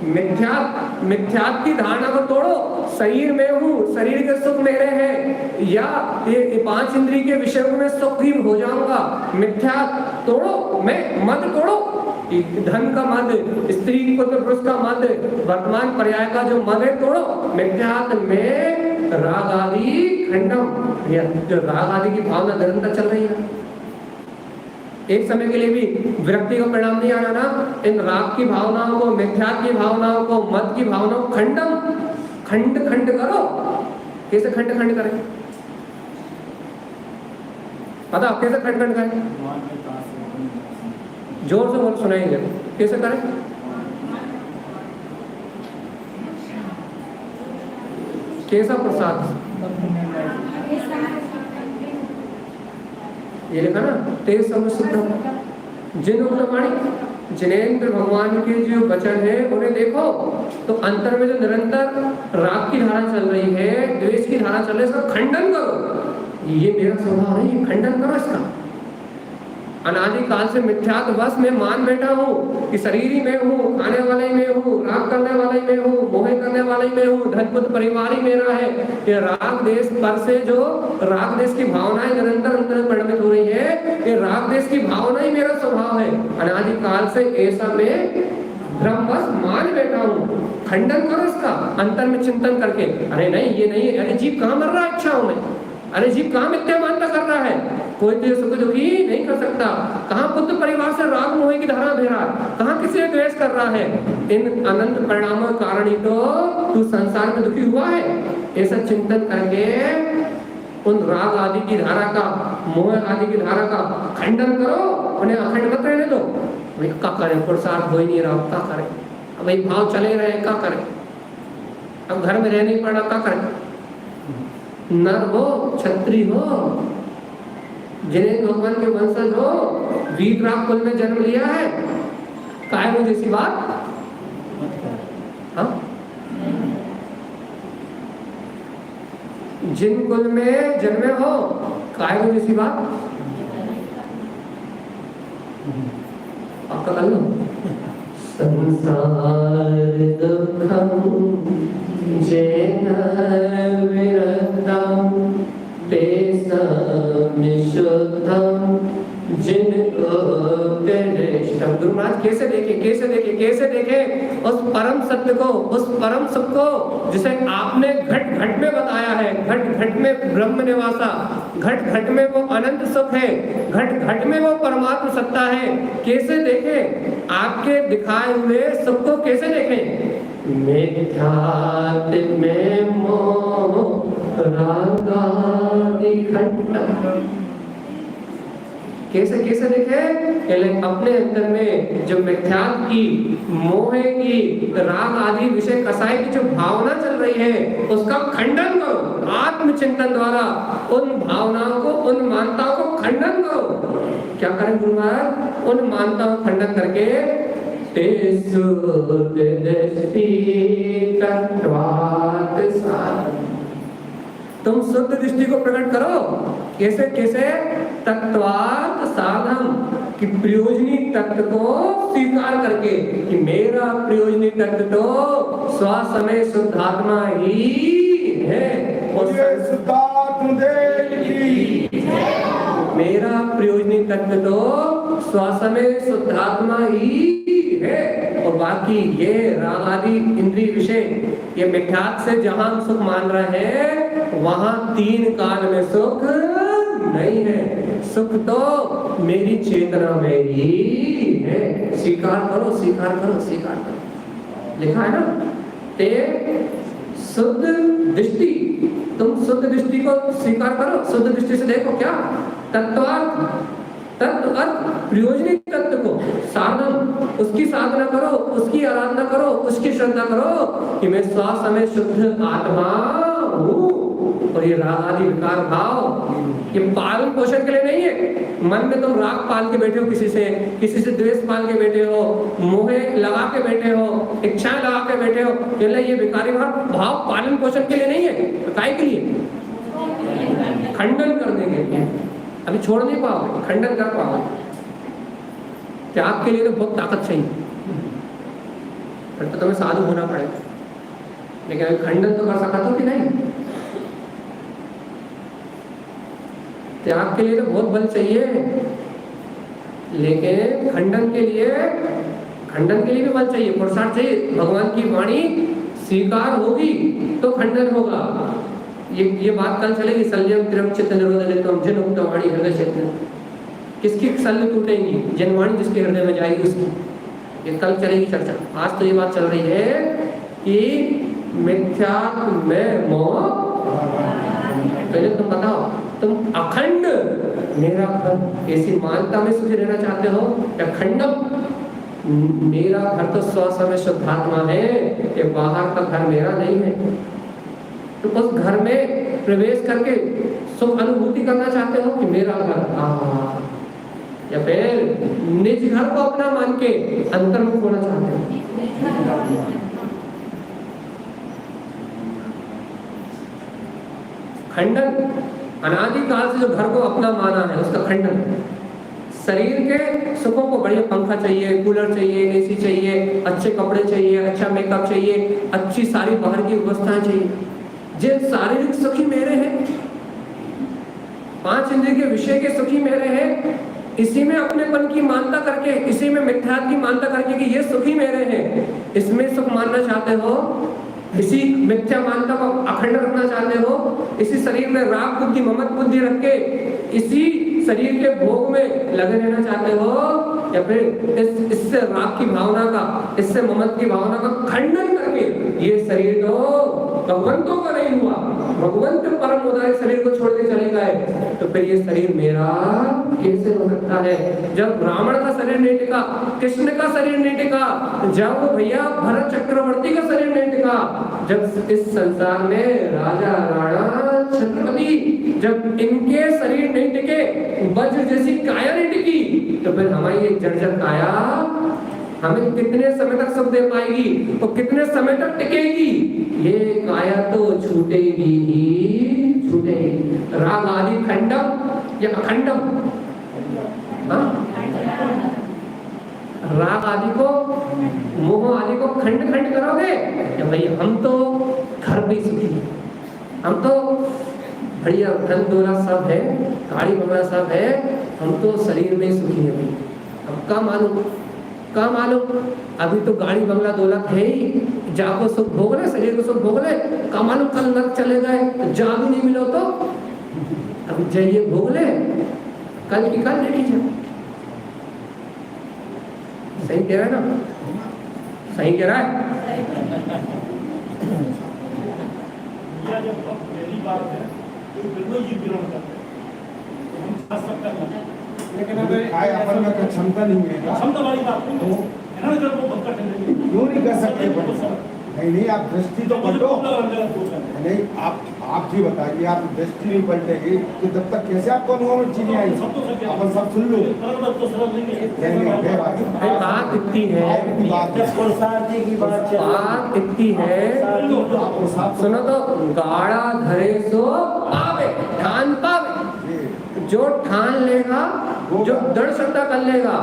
मिथ्यात्व की धारणा को तोड़ो। शरीर में हूँ, शरीर के सुख मेरे हैं, या ये 5 इंद्रिय के विषय में सुखी हो जाऊंगा। मिथ्यात्व तोड़ो, मैं मद तोड़ो। धन का मद, स्त्री पुत्र पुरुष का मद, वर्तमान पर्याय का जो मद है तोड़ो। मिथ्यात्व में राग आदि खंडम, जो राग आदि की भावना निरंतर चल रही है, एक समय के लिए भी विरक्ति का परिणाम नहीं आना ना। इन राग की भावनाओं को, मिथ्यात्व की भावनाओं को, मद की भावनाओं को खंडम, खंड खंड करो। कैसे खंड खंड करें? पता कैसे खंड खंड करें? जोर से बोल, सुनाएंगे। कैसे करें? कैसा प्रसाद? ये लिखा ना, तेज समझ जिनेन्द्र जिनेन्द्र भगवान के जो वचन है उन्हें देखो तो अंतर में जो निरंतर राग की धारा चल रही है, द्वेष की धारा चल रही है, इसका खंडन करो। ये मेरा स्वभाव नहीं, खंडन करो इसका। अनादि काल से मिथ्यात्व बस मैं मान बैठा हूँ कि शरीर ही मैं हूँ, खाने वाले ही मैं हूँ, राग करने वाले ही मैं हूँ, मोह करने वाले ही मैं हूँ, धन पुत्र परिवार ही मेरा है। ये राग देश पर से जो राग देश की भावनाएं निरंतर अंतर परिणमित हो रही है, ये राग देश की भावना ही मेरा स्वभाव है। अनादि काल से ऐसा मैं भ्रम बस मान बैठा हूँ। खंडन करो इसका अंतर में चिंतन करके। अरे नहीं, ये नहीं है। अरे जीव कहाँ मर रहा है इच्छाओं में? अरे जीव कहाँ मिथ्या मानता कर रहा है? कोई तो सुख दुखी नहीं कर सकता। कहाँ पुत्र परिवार से राग मोह की धारा दे रहा है? कहाँ किसी से द्वेष कर रहा है? इन अनंत परिणामों के कारण ही तो तू संसार में दुखी हुआ है। ऐसा चिंतन करके उन राग आदि की धारा का, मोह आदि की धारा का खंडन करो, उन्हें अखंड मत रहने दो। क्या करें? पुरुषार्थ हो ही नहीं रहा, क्या करें? भाई भाव चले रहे, क्या करें? अब घर में रह नहीं पा रहा, क्या करें? नर हो, क्षत्रिय हो, जिन्हें भगवान के वंशज हो, वीतराग कुल में जन्म लिया है, काय वो जैसी बात? हाँ, जिन कुल में जन्मे हो, काय वो जैसी बात? आपका कर लो। संसार दुखम जेन विरक्तम तेषां शुद्धम जिन गुरु महाराज कैसे देखे उस परम सत्य को, उस परम सुख को जिसे आपने घट घट में बताया है। घट घट में ब्रह्म निवासा, घट घट में वो अनंत सुख है, घट घट में वो परमात्म सत्ता है। कैसे देखे? आपके दिखाए हुए सुख को कैसे देखें? मिथ्यात्व में मोह रागादि खट्टा। कैसे देखे? अपने अंदर में जो मिथ्यात्व की, मोह की, राग आदि विषय कसाई की जो भावना चल रही है, उसका खंडन करो आत्मचिंतन द्वारा। उन भावनाओं को, उन मान्यताओं को खंडन करो। क्या करें गुरु महाराज? उन मान्यताओं को खंडन करके तुम शुद्ध दृष्टि को प्रकट करो। कैसे? तत्वार्थ साधन कि प्रयोजनी तत्व को स्वीकार करके कि मेरा प्रयोजनी तत्व तो स्वसमय शुद्धात्मा ही है। और मेरा प्रयोजनी तत्व तो स्वसमय शुद्धात्मा ही है। और बाकी ये राग आदि इंद्रिय विषय, ये मिथ्यात्व से जहां सुख मान रहे हैं, वहां तीन काल में सुख नहीं है। सुख तो मेरी चेतना में ही है। स्वीकार करो। लिखा है ना, ते शुद्ध दृष्टि। तुम शुद्ध दृष्टि को स्वीकार करो, शुद्ध दृष्टि से देखो। क्या? तत्व अर्थ प्रयोजनी तत्व को साधन, उसकी साधना करो, उसकी आराधना करो, उसकी श्रद्धा करो कि मैं स्वसमय शुद्ध आत्मा हूँ। और ये राग आदि विकार भाव, ये पालन पोषण के लिए नहीं है। मन में तुम राग पाल के बैठे हो, किसी से द्वेष पाल के बैठे हो, मोह लगा के बैठे हो, इच्छाएं लगा के बैठे हो, ये विकारी भाव पालन पोषण के लिए नहीं है। तो काय के लिए? खंडन करने के लिए। अभी छोड़ नहीं पाओगे, खंडन कर पाओगे। त्याग के लिए तो बहुत ताकत चाहिए, फिर तो तुम्हें साधु होना पड़ेगा। लेकिन अभी खंडन तो कर सकता हो कि नहीं? त्याग के लिए तो बहुत बल चाहिए, लेकिन खंडन के लिए भी बल चाहिए, पुरुषार्थ चाहिए। भगवान की वाणी स्वीकार होगी तो खंडन होगा। ये बात कल चलेगी। सल्यम त्रिम चित्त निरोधन जिन उक्त वाणी हृदय क्षेत्र। किसकी सल्य टूटेंगी? जिन वाणी जिसके हृदय में जाएगी उसकी। ये कल चलेगी चर्चा। आज तो ये बात चल रही है कि मिथ्यात्व में मोह। पहले तुम बताओ, तुम अखंड मेरा घर ऐसी मानता में सुखी रहना चाहते हो, या खंडम मेरा घर तो स्वसमय शुद्धात्मा है, ये बाहर का घर मेरा नहीं है? तो उस घर में प्रवेश करके सुख अनुभूति करना चाहते हो कि मेरा घर, या फिर निज घर को अपना मान के अंतर्मुख होना चाहते हो? खंडन, अनादिकाल से जो घर को अपना माना है उसका खंडन। शरीर के सुखों को, बढ़िया पंखा चाहिए, कूलर चाहिए, एसी चाहिए, अच्छे कपड़े चाहिए, अच्छा मेकअप चाहिए, अच्छी सारी बाहर की व्यवस्थाएं चाहिए। जिन शारीरिक सुखी मेरे हैं, 5 इंद्रिय के विषय के सुखी मेरे हैं, इसी में अपनेपन की मानता करके, इसी में मिथ्यात्व की मानता करके कि ये सुखी मेरे हैं, इसमें सुख मानना चाहते हो, इसी मिथ्या मानता को अखंड रखना चाहते हो, इसी शरीर में राग बुद्धि ममत बुद्धि रख के इसी शरीर के भोग में लगे रहना चाहते हो या फिर इससे राग की भावना का, इससे ममत्व की भावना का खंडन करके ये शरीर तो भगवंतों का नहीं हुआ, भगवंत परम उदार शरीर को छोड़ के चले गए, तो फिर ये शरीर मेरा कैसे हो सकता है? जब ब्राह्मण का शरीर नहीं टिका, कृष्ण का शरीर नहीं टिका, जब भैया भरत चक्रवर्ती का शरीर नहीं टिका, जब इस संसार में राजा राणा छत्रपति जब इनके शरीर नहीं टिके, वज्र जैसी काया नहीं टिकी, तो फिर हमारी ये जर्जर काया हमें कितने समय तक सुख दे पाएगी और कितने समय तक टिकेगी? ये काया तो छूटेगी ही छूटेगी। राग आदि खंडम या अखंडम, राग आदि को, मोह आदि को खंड खंड करोगे या भाई हम तो घर में सुखी हैं, हम तो बढ़िया धन दौलत सब है, गाड़ी बंगला सब है, हम तो शरीर में सुखी है भाई। अब क्या मालूम, क्या मालूम, अभी तो गाड़ी बंगला दौलत है ही, जाको सुख भोग ले, शरीर को सुख भोग ले, क्या मालूम कल नरक चले गए तो जादू नहीं मिलो तो अभी जाइए भोग ले, कल की कल देखी जाए। सही कह रहा है ना? सही कह रहा है? पहली बात है तो बिल्कुल ये विरोध करते हैं, तो हम समझ सकते हैं, लेकिन अगर काय अपन में तो क्षमता नहीं है, क्षमता वाली बात नहीं है ना, जब वो बंद कर देंगे क्यों नहीं कर सकते? नहीं नहीं, आप दृष्टि तो पलटो। नहीं नहीं, आप जी बताइए, आप दृष्टि नहीं पलटेगी तो जब तक कैसे आपको अनुभव में चीजें आई? अपन सब सुन लो। बात इतनी है, बात इतनी है, सुनो तो गाड़ा धरे सो पावे, ठान पावे। जो ठान लेगा, जो दृढ़ श्रद्धा कर लेगा,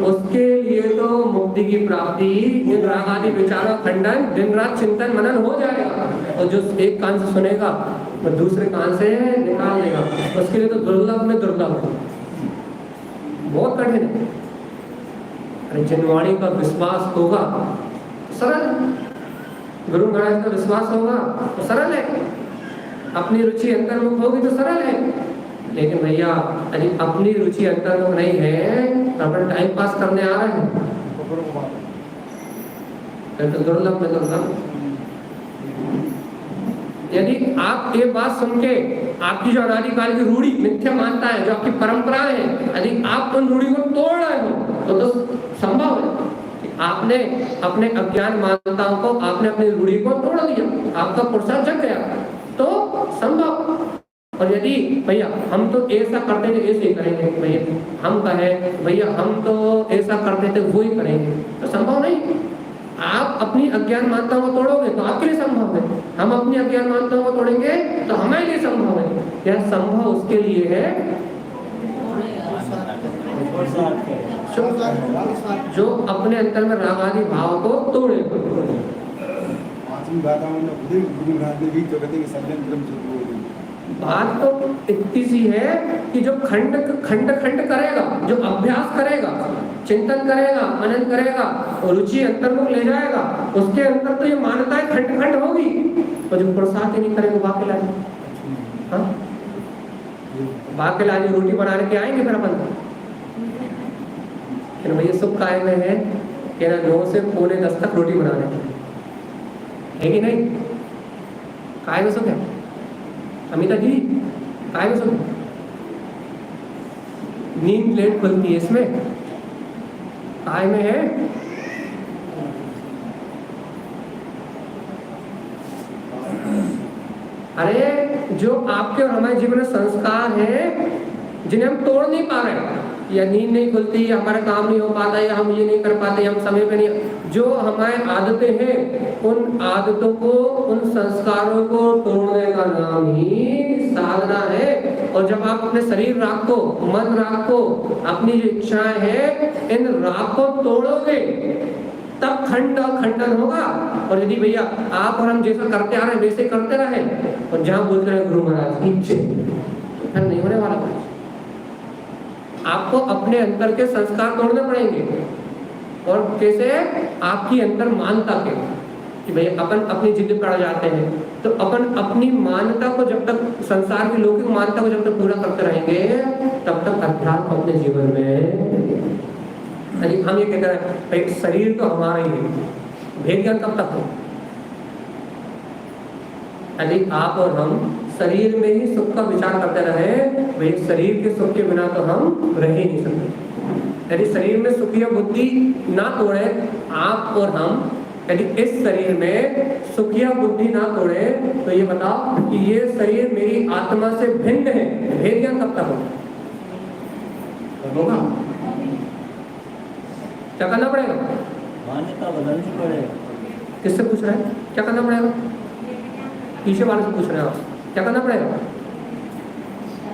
उसके लिए तो मुक्ति की प्राप्ति, इन राग आदि विचारों खंडन, दिन रात चिंतन मनन हो जाएगा। और जो एक कान से सुनेगा वो दूसरे कान से निकाल लेगा, उसके लिए तो दुर्लभ में दुर्लभ है, बहुत कठिन है। अरे जिनवाणी का विश्वास होगा तो सरल, गुरु महाराज का विश्वास होगा तो सरल है, अपनी रुचि अंतर्मुख होगी तो सरल है। लेकिन भैया यदि अपनी रुचि अंतर्मुख नहीं है तो अपन टाइम पास करने आ रहे हैं, तो दुर्लभ में दुर्लभ। यदि आप ये बात सुन के आपकी जो अनादिकाल की रूढ़ी मिथ्या मानता है, जो आपकी परंपराएं हैं, यदि आप उन रूढ़ी को तोड़ रहे हो तो संभव है कि आपने अपने अज्ञान मान्यताओं को, आपने अपनी रूढ़ी को तोड़ दिया, आपका पुरुषार्थ जग गया, तो संभव। और यदि भैया हम तो ऐसा करते थे ऐसे ही करेंगे, भैया हम कहे भैया हम तो ऐसा करते थे वो ही करेंगे, तो संभव नहीं। आप अपनी अज्ञान मान्यताओं को तोड़ोगे तो आपके लिए संभव है, हम अपनी अज्ञान मान्यताओं को तोड़ेंगे तो हमारे लिए संभव है। यह संभव उसके लिए है जो अपने अंतर में राग आदि भाव को तोड़े। बात तो इतनी सी है कि जो खंड खंड खंड करेगा, जो अभ्यास करेगा, चिंतन करेगा, मनन करेगा और रुचि अंतर्मुख ले जाएगा, उसके अंदर तो ये मान्यताएं खंड खंड होगी। और जो प्रसाद नहीं करेगा बाकी लाए, हाँ बाकी लाए रोटी बनाने के आएंगे फिर अपन, भैया सुख काय में है कि ना 9 से 9:45 तक रोटी बनाने है कि नहीं? काय में सुख है अमिता जी, काय में सुख? नींद लेट खुलती है इसमें, काय में है? अरे जो आपके और हमारे जीवन में संस्कार है जिन्हें हम तोड़ नहीं पा रहे, या नींद नहीं खुलती, या हमारा काम नहीं हो पाता, या हम ये नहीं कर पाते, हम समय पे नहीं, जो हमारे आदतें हैं उन आदतों को, उन संस्कारों को तोड़ने का नाम ही साधना है। और जब आप अपने शरीर राग को, मन राग को, अपनी जो इच्छाएं हैं इन राग को तोड़ोगे तब खंड खंडन होगा। और यदि भैया आप और हम जैसा करते आ रहे हैं वैसे करते रहे और जहां बोलते रहे गुरु महाराज इच्छे, तो फिर नहीं होने वाला कुछ। आपको अपने अंतर के संस्कार तोड़ने पड़ेंगे। और कैसे? आपकी अंतर मानता के, कि भाई अपन अपनी जिद पर अड़ जाते हैं, तो अपन अपनी मान्यता को जब तक, संसार की लौकिक मान्यता को जब तक पूरा करते रहेंगे तब तक अध्यात्म अपने जीवन में, यानी हम ये कहते हैं भाई शरीर तो हमारा ही है, भेद ज्ञान कब तक हो? यदि आप और हम शरीर में ही सुख का विचार करते रहे, भाई शरीर के सुख के बिना तो हम रह ही नहीं सकते। यदि शरीर में सुखी बुद्धि ना तोड़े आप और हम, यदि इस शरीर में सुखिया बुद्धि ना तोड़े, तो ये बताओ कि ये शरीर मेरी आत्मा से भिन्न है, भेद ज्ञान कब तक होगा? क्या करना पड़ेगा? मान्यता बदलनी पड़ेगा। किससे पूछ रहे हैं? क्या करना पड़ेगा? पीछे वाले से पूछ रहे हैं आप, क्या करना पड़ेगा?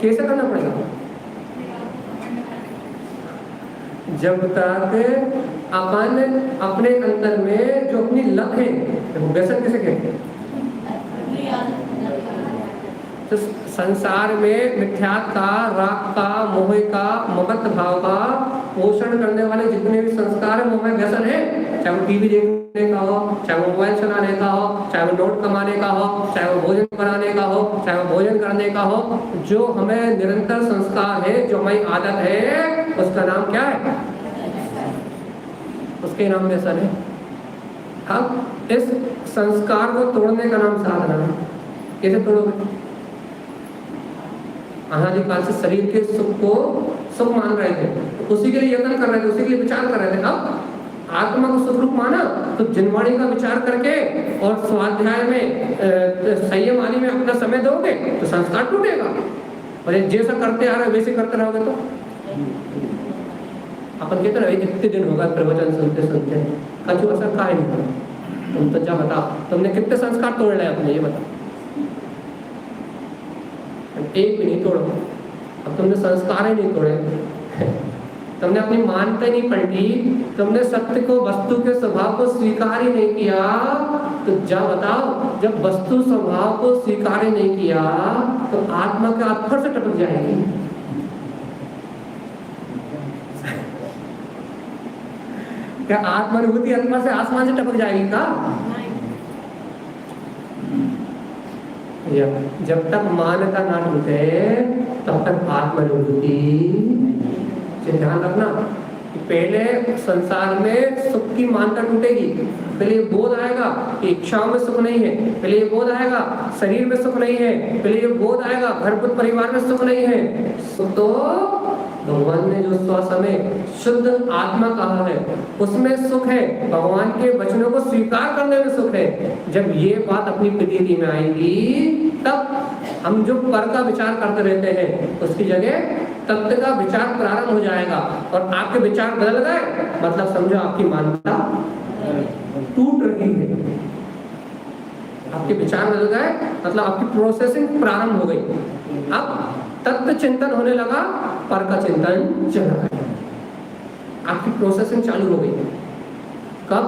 कैसे करना पड़ेगा? जब तक अपन अपने अंतर में जो अपनी लत है, व्यसन किसे कहते हैं? तो संसार में मिथ्यात्व का, राग का, मोह का, ममत्व भाव का पोषण करने वाले जितने भी संस्कार है, मोह व्यसन है, चाहे वो टीवी देखने का हो, चाहे वो मोबाइल चलाने का हो, चाहे वो नोट कमाने का हो, चाहे वो भोजन बनाने का हो, चाहे वो भोजन करने का हो, जो हमें निरंतर संस्कार है, जो हमारी आदत है, उसका नाम क्या है? उसके नाम व्यसन है। अब इस संस्कार को तोड़ने का नाम साधना है। कैसे तोड़ोगे? अनादिकाल से शरीर के सुख को सुख मान रहे थे, तो उसी के लिए यत्न कर रहे थे, उसी के लिए विचार कर रहे थे। अब आत्मा को सुख रूप माना तो जिनवाणी का विचार करके और स्वाध्याय में संयम आदि में अपना समय दोगे तो संस्कार टूटेगा, और ये जैसा करते आ रहे वैसे करते रहोगे तो अपन कहते रहे कितने दिन होगा प्रवचन सुनते सुनते, कछु असर का नहीं पड़ा। तुम तो क्या बताओ, तुमने कितने संस्कार तोड़ रहे अपने, ये बताओ? एक भी नहीं तोड़ो। अब तुमने संस्कार ही नहीं तोड़े, तुमने अपनी मान्यता ही नहीं पलटी, तुमने सत्य को, वस्तु के स्वभाव को स्वीकार ही नहीं किया, तो जा बताओ, जब वस्तु स्वभाव को स्वीकार ही नहीं किया तो आत्मा के अत्थर से टपक जाएगी। क्या आत्मानुभूति आत्मा से आसमान से टपक जाएगी का? जब तक मान्यता ना टूटे तब तक आत्मानुभूति। ध्यान रखना कि पहले संसार में सुख की मान्यता टूटेगी, पहले ये बोध आएगा कि इच्छाओं में सुख नहीं है, पहले ये बोध आएगा शरीर में सुख नहीं है, पहले ये बोध आएगा घर परिवार में सुख नहीं है। सुख तो भगवान ने जो स्वसमय शुद्ध आत्मा कहा है उसमें सुख है, भगवान के वचनों को स्वीकार करने में सुख है। जब ये बात अपनी प्रतीति में आएगी तब हम जो पर का विचार करते रहते हैं उसकी जगह तत्व का विचार प्रारंभ हो जाएगा, और आपके विचार बदल गए मतलब समझो आपकी मान्यता टूट रही है। आपके विचार बदल गए मतलब आपकी प्रोसेसिंग प्रारंभ हो गई। अब तत्व चिंतन होने लगा, पर का चिंतन चल रहा है, आपकी प्रोसेसिंग चालू हो गई। कब?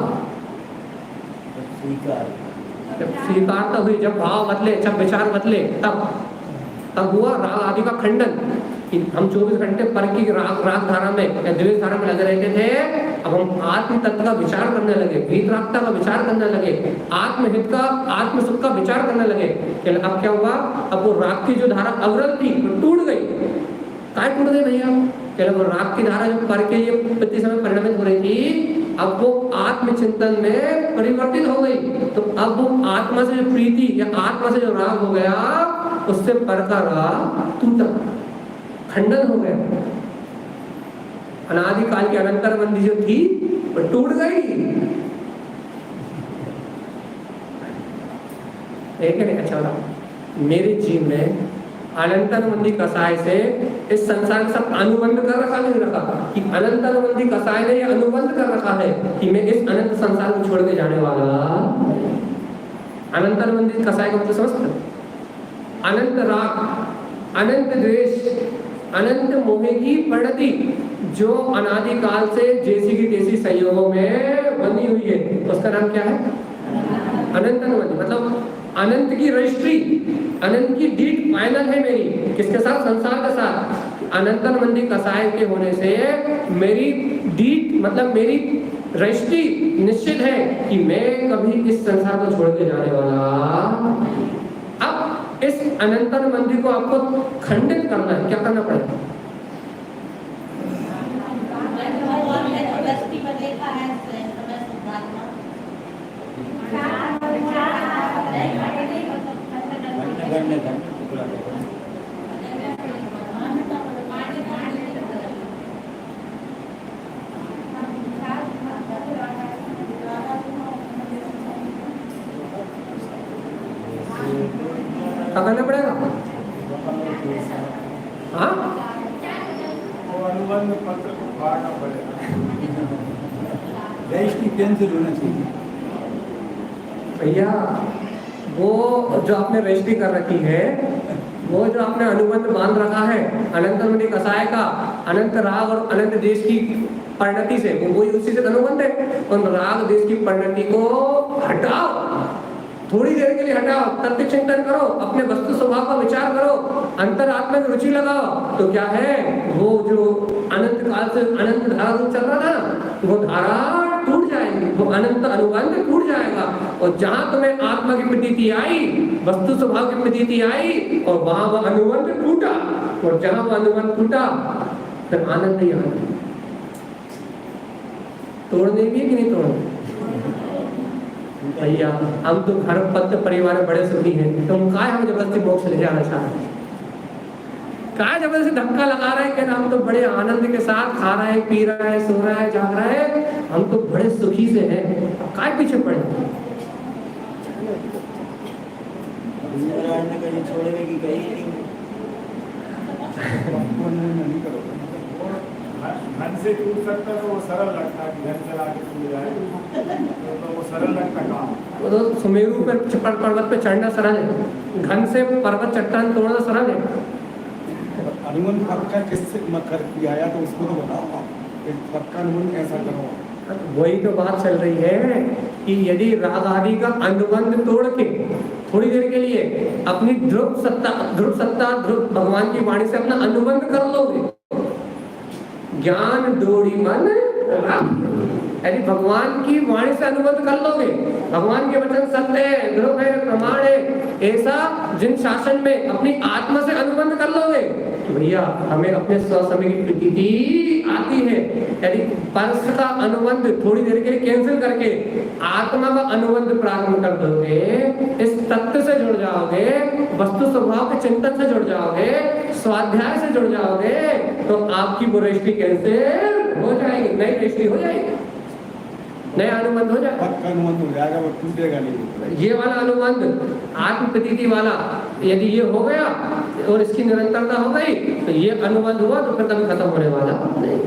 जब स्वीकारता हुई, जब भाव बदले, जब विचार बदले, तब हुआ राग आदि का खंडन। कि हम 24 घंटे पर की राग धारा में या द्वेष धारा में लगे रहते थे, अब हम आत्म तत्व का विचार करने लगे, वीतरागता का विचार करने लगे, आत्महित का, आत्म सुख का विचार करने लगे। अब क्या हुआ? अब वो राग की जो धारा अवरल थी वो टूट गई। काय टूट गई भैया? वो राग की धारा जो पर के लिए प्रति समय परिणमित हो रही थी, अब वो आत्मचिंतन में परिवर्तित हो गई। तो अब वो आत्मा से जो प्रीति या आत्मा से जो राग हो गया, उससे पर का राग टूटा, खंडन हो गया। अनादिकाल की अनंतर बंदी जो थी वो टूट गई। अच्छा बताओ, मेरे जीव में अनंतरबंदी कसाय से इस संसार के साथ अनुबंध कर रखा नहीं रखा कि अनंतरबंदी कसाय ने यह अनुबंध कर रखा है कि मैं इस अनंत संसार को छोड़ के जाने वाला। अनंतरबंदी कसाय का मतलब समझते? अनंत राग, अनंत द्वेष, अनंत मोह की परिणति जो अनादिकाल से जैसी की तैसी संयोगों में बनी हुई है, उसका नाम क्या है? अनंतरबंदी। मतलब अनंत की रजिस्ट्री, अनंत की डीट फाइनल है मेरी, किसके साथ? संसार के साथ। अनंतरबंदी कसाय के होने से मेरी डीट मतलब मेरी दृष्टि निश्चित है कि मैं कभी इस संसार को छोड़ के जाने वाला। अब इस अनंतर मंदिर को आपको खंडित करना है, क्या करना पड़ेगा? क्या करना पड़ेगा? हाँ, वो अनुबंध पत्र को फाड़ना पड़ेगा, रजिस्ट्री कैंसिल होना चाहिए। भैया वो जो आपने रजिस्ट्री कर रखी है, वो जो आपने अनुबंध बांध रखा है अनंत मुनि कसाय का, अनंत राग और अनंत देश की परिणति से, वही उसी से अनुबंध है। उन राग देश की परिणति को हटाओ, थोड़ी देर के लिए हटाओ, तत्व चिंतन करो, अपने वस्तु स्वभाव का विचार करो, अंतरात्मा में रुचि लगाओ, तो क्या है, वो जो अनंत काल से अनंत धारा रूप चल रहा था, वो धारा टूट जाएगी, वो अनंत अनुबंध टूट जाएगा। और जहां तुम्हें आत्मा की प्रतीति आई, वस्तु स्वभाव की प्रतीति आई, और वहां वो अनुबंध टूटा, और जहां वो अनुबंध टूटा फिर आनंद ही आनंद। तोड़ने भी कि नहीं तोड़ने? भैया हम तो घर पत्र परिवार में बड़े सुखी हैं, तुम काय हम जबरदस्ती मोक्ष ले जाना चाह रहे हैं? काय जबरदस्ती धक्का लगा रहे हैं कि हम तो बड़े आनंद के साथ खा रहे हैं, पी रहे हैं, सो रहे हैं, जाग रहे हैं, हम तो बड़े सुखी से हैं, काय पीछे पड़े? छोड़ने की कही नहीं करो, धन से टूट सकता है तो वो सरल लगता है कि धन चला के टूट जाए, तो वो सरल लगता काम। वो तो सुमेरु पर पर्वत पे चढ़ना सरल है, घन से पर्वत चट्टान तोड़ना सरल है। अनुबंध पक्का किससे कर किया आया, तो उसको तो बताओ, पक्का अनुबंध कैसा करो। वही तो बात चल रही है कि यदि राग आदि का अनुबंध तोड़ के थोड़ी देर के लिए अपनी ध्रुव सत्ता भगवान की वाणी से अपना अनुबंध कर लोगे, ज्ञान डोरी मन यदि भगवान की वाणी से अनुबंध कर लोगे, भगवान के वचन सत्य है, ध्रुव है, प्रमाण है, ऐसा जिन शासन में अपनी आत्मा से अनुबंध कर लोगे, तो भैया हमें अपने स्वसमय की प्रतीति आती है। यदि परस का अनुबंध थोड़ी देर के लिए कैंसिल करके आत्मा का अनुबंध प्रारंभ कर दोगे, इस तत्व से जुड़ जाओगे, वस्तु स्वभाव के चिंतन से जुड़ जाओगे, स्वाध्याय से जुड़ जाओगे, तो आपकी वो रजिस्ट्री कैंसिल हो जाएगी, नई रजिस्ट्री हो जाएगी, नया अनुबंध हो जाएगा, पक्का अनुबंध हो जाएगा, वो टूटेगा नहीं। ये वाला अनुबंध आत्म प्रतीति वाला यदि ये हो गया और इसकी निरंतरता हो गई, तो ये अनुबंध हुआ तो फिर कभी खत्म होने वाला नहीं।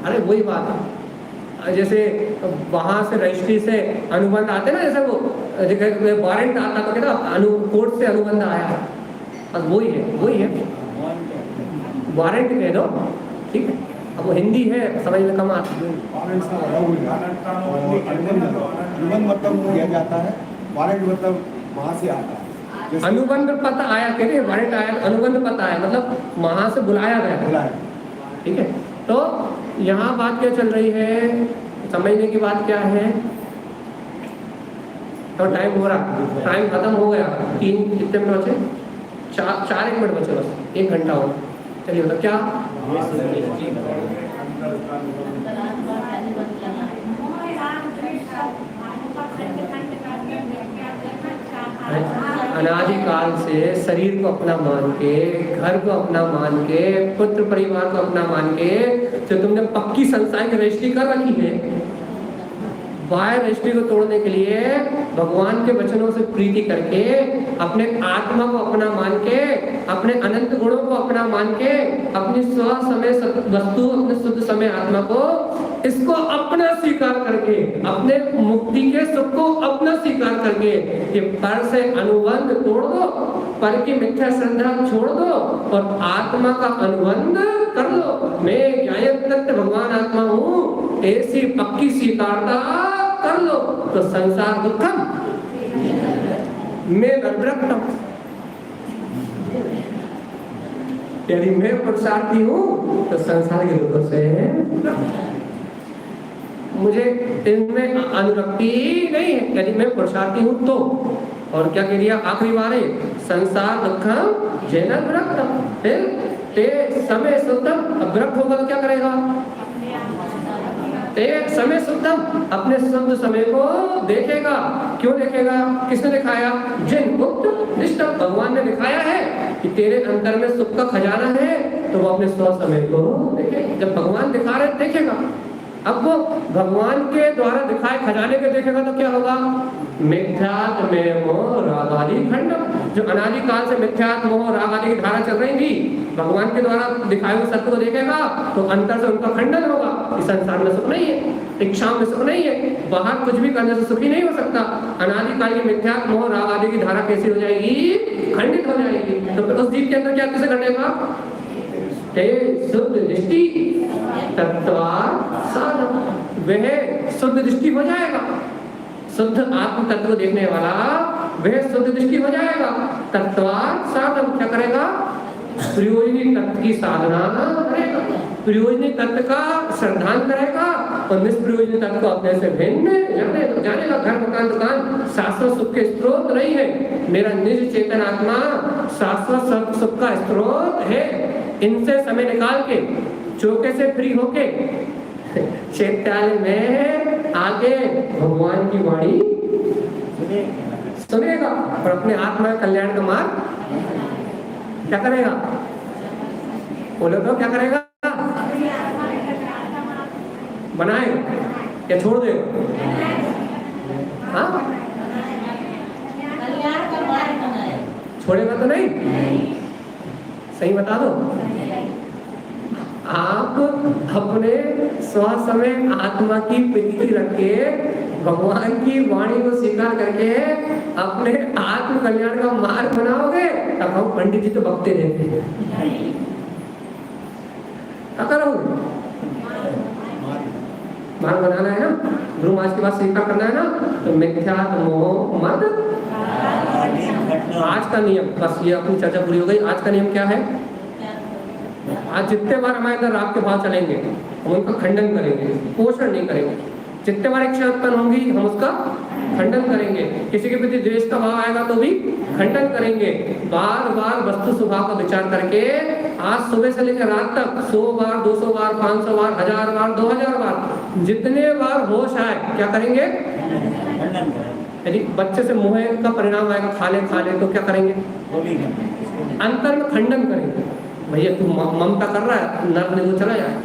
अरे वही बात है, जैसे वहां से रजिस्ट्री से अनुबंध आते ना, जैसे वो वारंट आता तो कहता कोर्ट से अनुबंध आया, बस वही है वारंट कह दो, ठीक है। अब वो हिंदी है, समझ में कम आती है। अनुबंध मतलब किया जाता है, वारंट मतलब वहाँ से आता है। अनुबंध पत्र आया, कहते हैं वारंट आया, अनुबंध पत्र आया मतलब वहां से बुलाया गया, ठीक है। तो यहाँ बात क्या चल रही है, समझने की बात क्या है, तो टाइम हो रहा, टाइम खत्म हो गया, 3 कितने मिनट बचे, 4 1 मिनट बचे, बस 1 घंटा हो, चलिए मतलब क्या अनादिकाल से शरीर को अपना मान के, घर को अपना मान के, पुत्र परिवार को अपना मान के, जो तुमने पक्की संसार की रजिस्ट्री कर रखी है, बाह्य रजिस्ट्री को तोड़ने के लिए भगवान के वचनों से प्रीति करके, अपने आत्मा को अपना मान के, अपने अनंत गुणों को अपना मान के, अपनी स्व समय वस्तु, अपने शुद्ध समय आत्मा को, इसको अपना स्वीकार करके, अपने मुक्ति के सुख को अपना स्वीकार करके, ये पर से अनुबंध तोड़ दो, पर की मिथ्या श्रद्धा छोड़ दो और आत्मा का अनुबंध कर लो। मैं ज्ञान तत्व भगवान आत्मा हूँ, ऐसी पक्की स्वीकारता कर लो, तो संसार दुखम मैं यदि मैं पुरुषार्थी हूँ तो संसार के दुखों से मुझे इनमें अनुरक्ति नहीं है। यदि मैं पुरुषार्थी हूँ तो, और क्या कह दिया आखिरी बार है, संसार दुखम जैन विरक्तम, फिर ते समय शुद्धम। अब विरक्त होगा तो क्या करेगा? एक समय शुद्धम, अपने शुद्ध समय को देखेगा। क्यों देखेगा? किसने दिखाया? जिन मुक्त निष्ठा, भगवान ने दिखाया है कि तेरे अंतर में सुख का खजाना है, तो वो अपने स्व समय को देखेगा। जब भगवान दिखा रहे देखेगा। अब वो भगवान के द्वारा दिखाए खजाने को देखेगा तो क्या होगा? मिथ्यात्व में मोह राग आदि खंडन, जो अनादिकाल से मिथ्यात्व मोह राग आदि की धारा चल रही थी, भगवान के द्वारा दिखाए हुए सत्य को देखेगा तो अंतर से उनका खंडन होगा। इस संसार में सुख नहीं है, इच्छाओं में सुख नहीं है, बाहर कुछ भी करने से सुखी नहीं हो सकता। अनादिकाल की मिथ्यात्व मोह राग आदि की धारा कैसी हो जाएगी? खंडित हो जाएगी। तो फिर उस जीव के अंदर क्या कैसे घटेगा? शुद्ध दृष्टि तत्वात् साधन, वह शुद्ध दृष्टि हो जाएगा। शुद्ध आत्म तत्व को देखने वाला वह शुद्ध दृष्टि हो जाएगा। तत्वात् साधन क्या करेगा? प्रयोजनी तत्व की साधना करेगा, प्रयोजनी तत्व का श्रद्धान करेगा और निष्प्रयोजनी तत्व को अपने से भिन्न जानेगा। घर मकान दुकान शाश्वत सुख के स्रोत नहीं है। मेरा निज चेतन आत्मा शाश्वत सुख का स्रोत है। इनसे समय निकाल के चौके से फ्री होके चैत्यालय में आके भगवान की वाणी सुनेगा और अपने आत्मा कल्याण का मार्ग क्या करेगा? बोलो तो क्या करेगा? बनाएगा या छोड़ देगा? हाँ, छोड़ेगा तो नहीं? सही बता दो। आप अपने स्वास्थ्य में आत्मा की प्रीति रख के भगवान की वाणी को स्वीकार करके अपने आत्म कल्याण का मार्ग बनाओगे, तब हम पंडित जी तो बकते रहते हैं। क्या करोगे? मार्ग बनाना है ना, गुरु महाराज की बात स्वीकार करना है ना, तो मिथ्यात्व मोह मत। आज का नियम, बस ये अपनी चर्चा पूरी हो गई। आज का नियम क्या है? आज जितने बार हमारे अंदर राग के भाव चलेंगे हम उनका खंडन करेंगे, पोषण नहीं करेंगे। जितने बार इच्छा उत्पन्न होंगी हम उसका खंडन करेंगे। किसी के प्रति द्वेष का भाव आएगा तो भी खंडन करेंगे। बार बार वस्तु स्वभाव का विचार करके आज सुबह से लेकर रात तक 100 बार, 200 बार, 500 बार, 1000 बार, 2000 बार, जितने बार होश आए क्या करेंगे? यदि बच्चे से मोह का परिणाम आएगा, खा ले तो क्या करेंगे? अंतर में खंडन करेंगे। भैया तू ममता कर रहा है, नर्क ने तो चला जाए।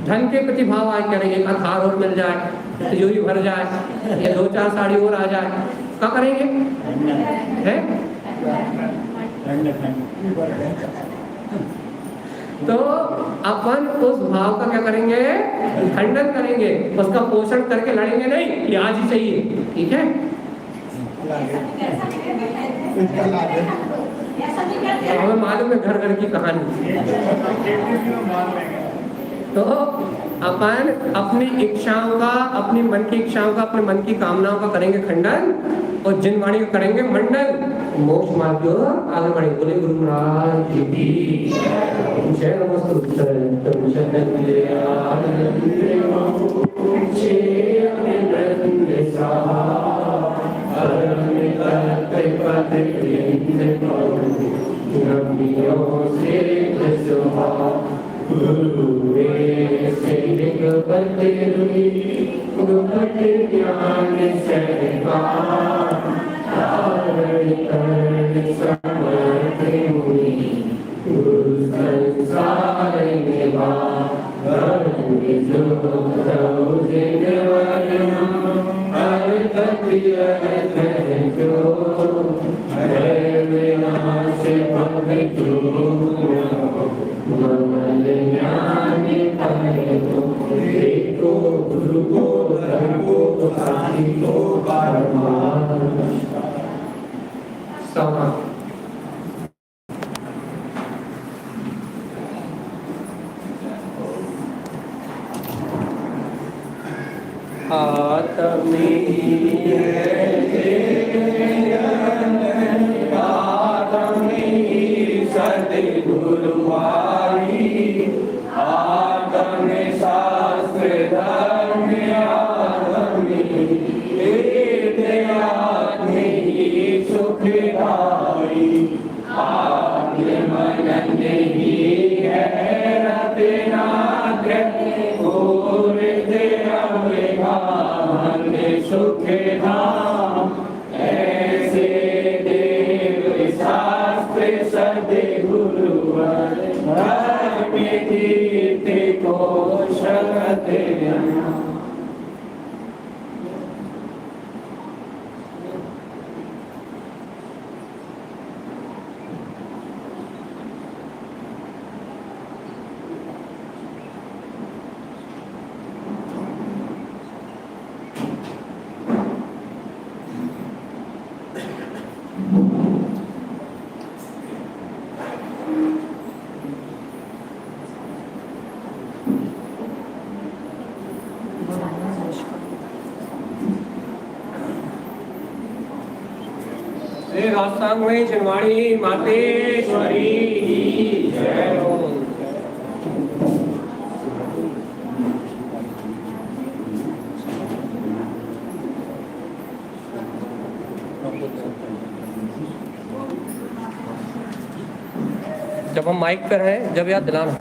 धन के प्रति भाव आए, करेंगे एक हार और मिल जाए, तिजोरी भर जाए, या 2-4 साड़ी और आ जाए, क्या करेंगे? है तो अपन उस भाव का क्या करेंगे? खंडन करेंगे, उसका पोषण करके लड़ेंगे नहीं, ये आज ही चाहिए। ठीक है, हमें मालूम है घर घर की कहानी। तो अपन अपनी इच्छाओं का, अपनी मन की इच्छाओं का, अपने मन की कामनाओं का करेंगे खंडन और जिन वाणी को करेंगे मंडन। मोक्ष मार्ग की ओर आगे बढ़ेंगे। बोले गुरु महाराज की जय। नमस्ते। आत्मी गुरुवारी आगम शास्त्र धर्म आगमी वेदाध्यात्म ही सुखदाई आत्म मनन ही है रत्नात्र पूर्ण सुख धाम ऐसे देव शास्त्र सदगुरुवर धर्म कीर्ति को शरत श्री राजसांगमयी छिंदवाड़ी मातेश्वरी की जय हो। जब हम माइक पर हैं, जब याद दिलाना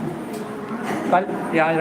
कल या आज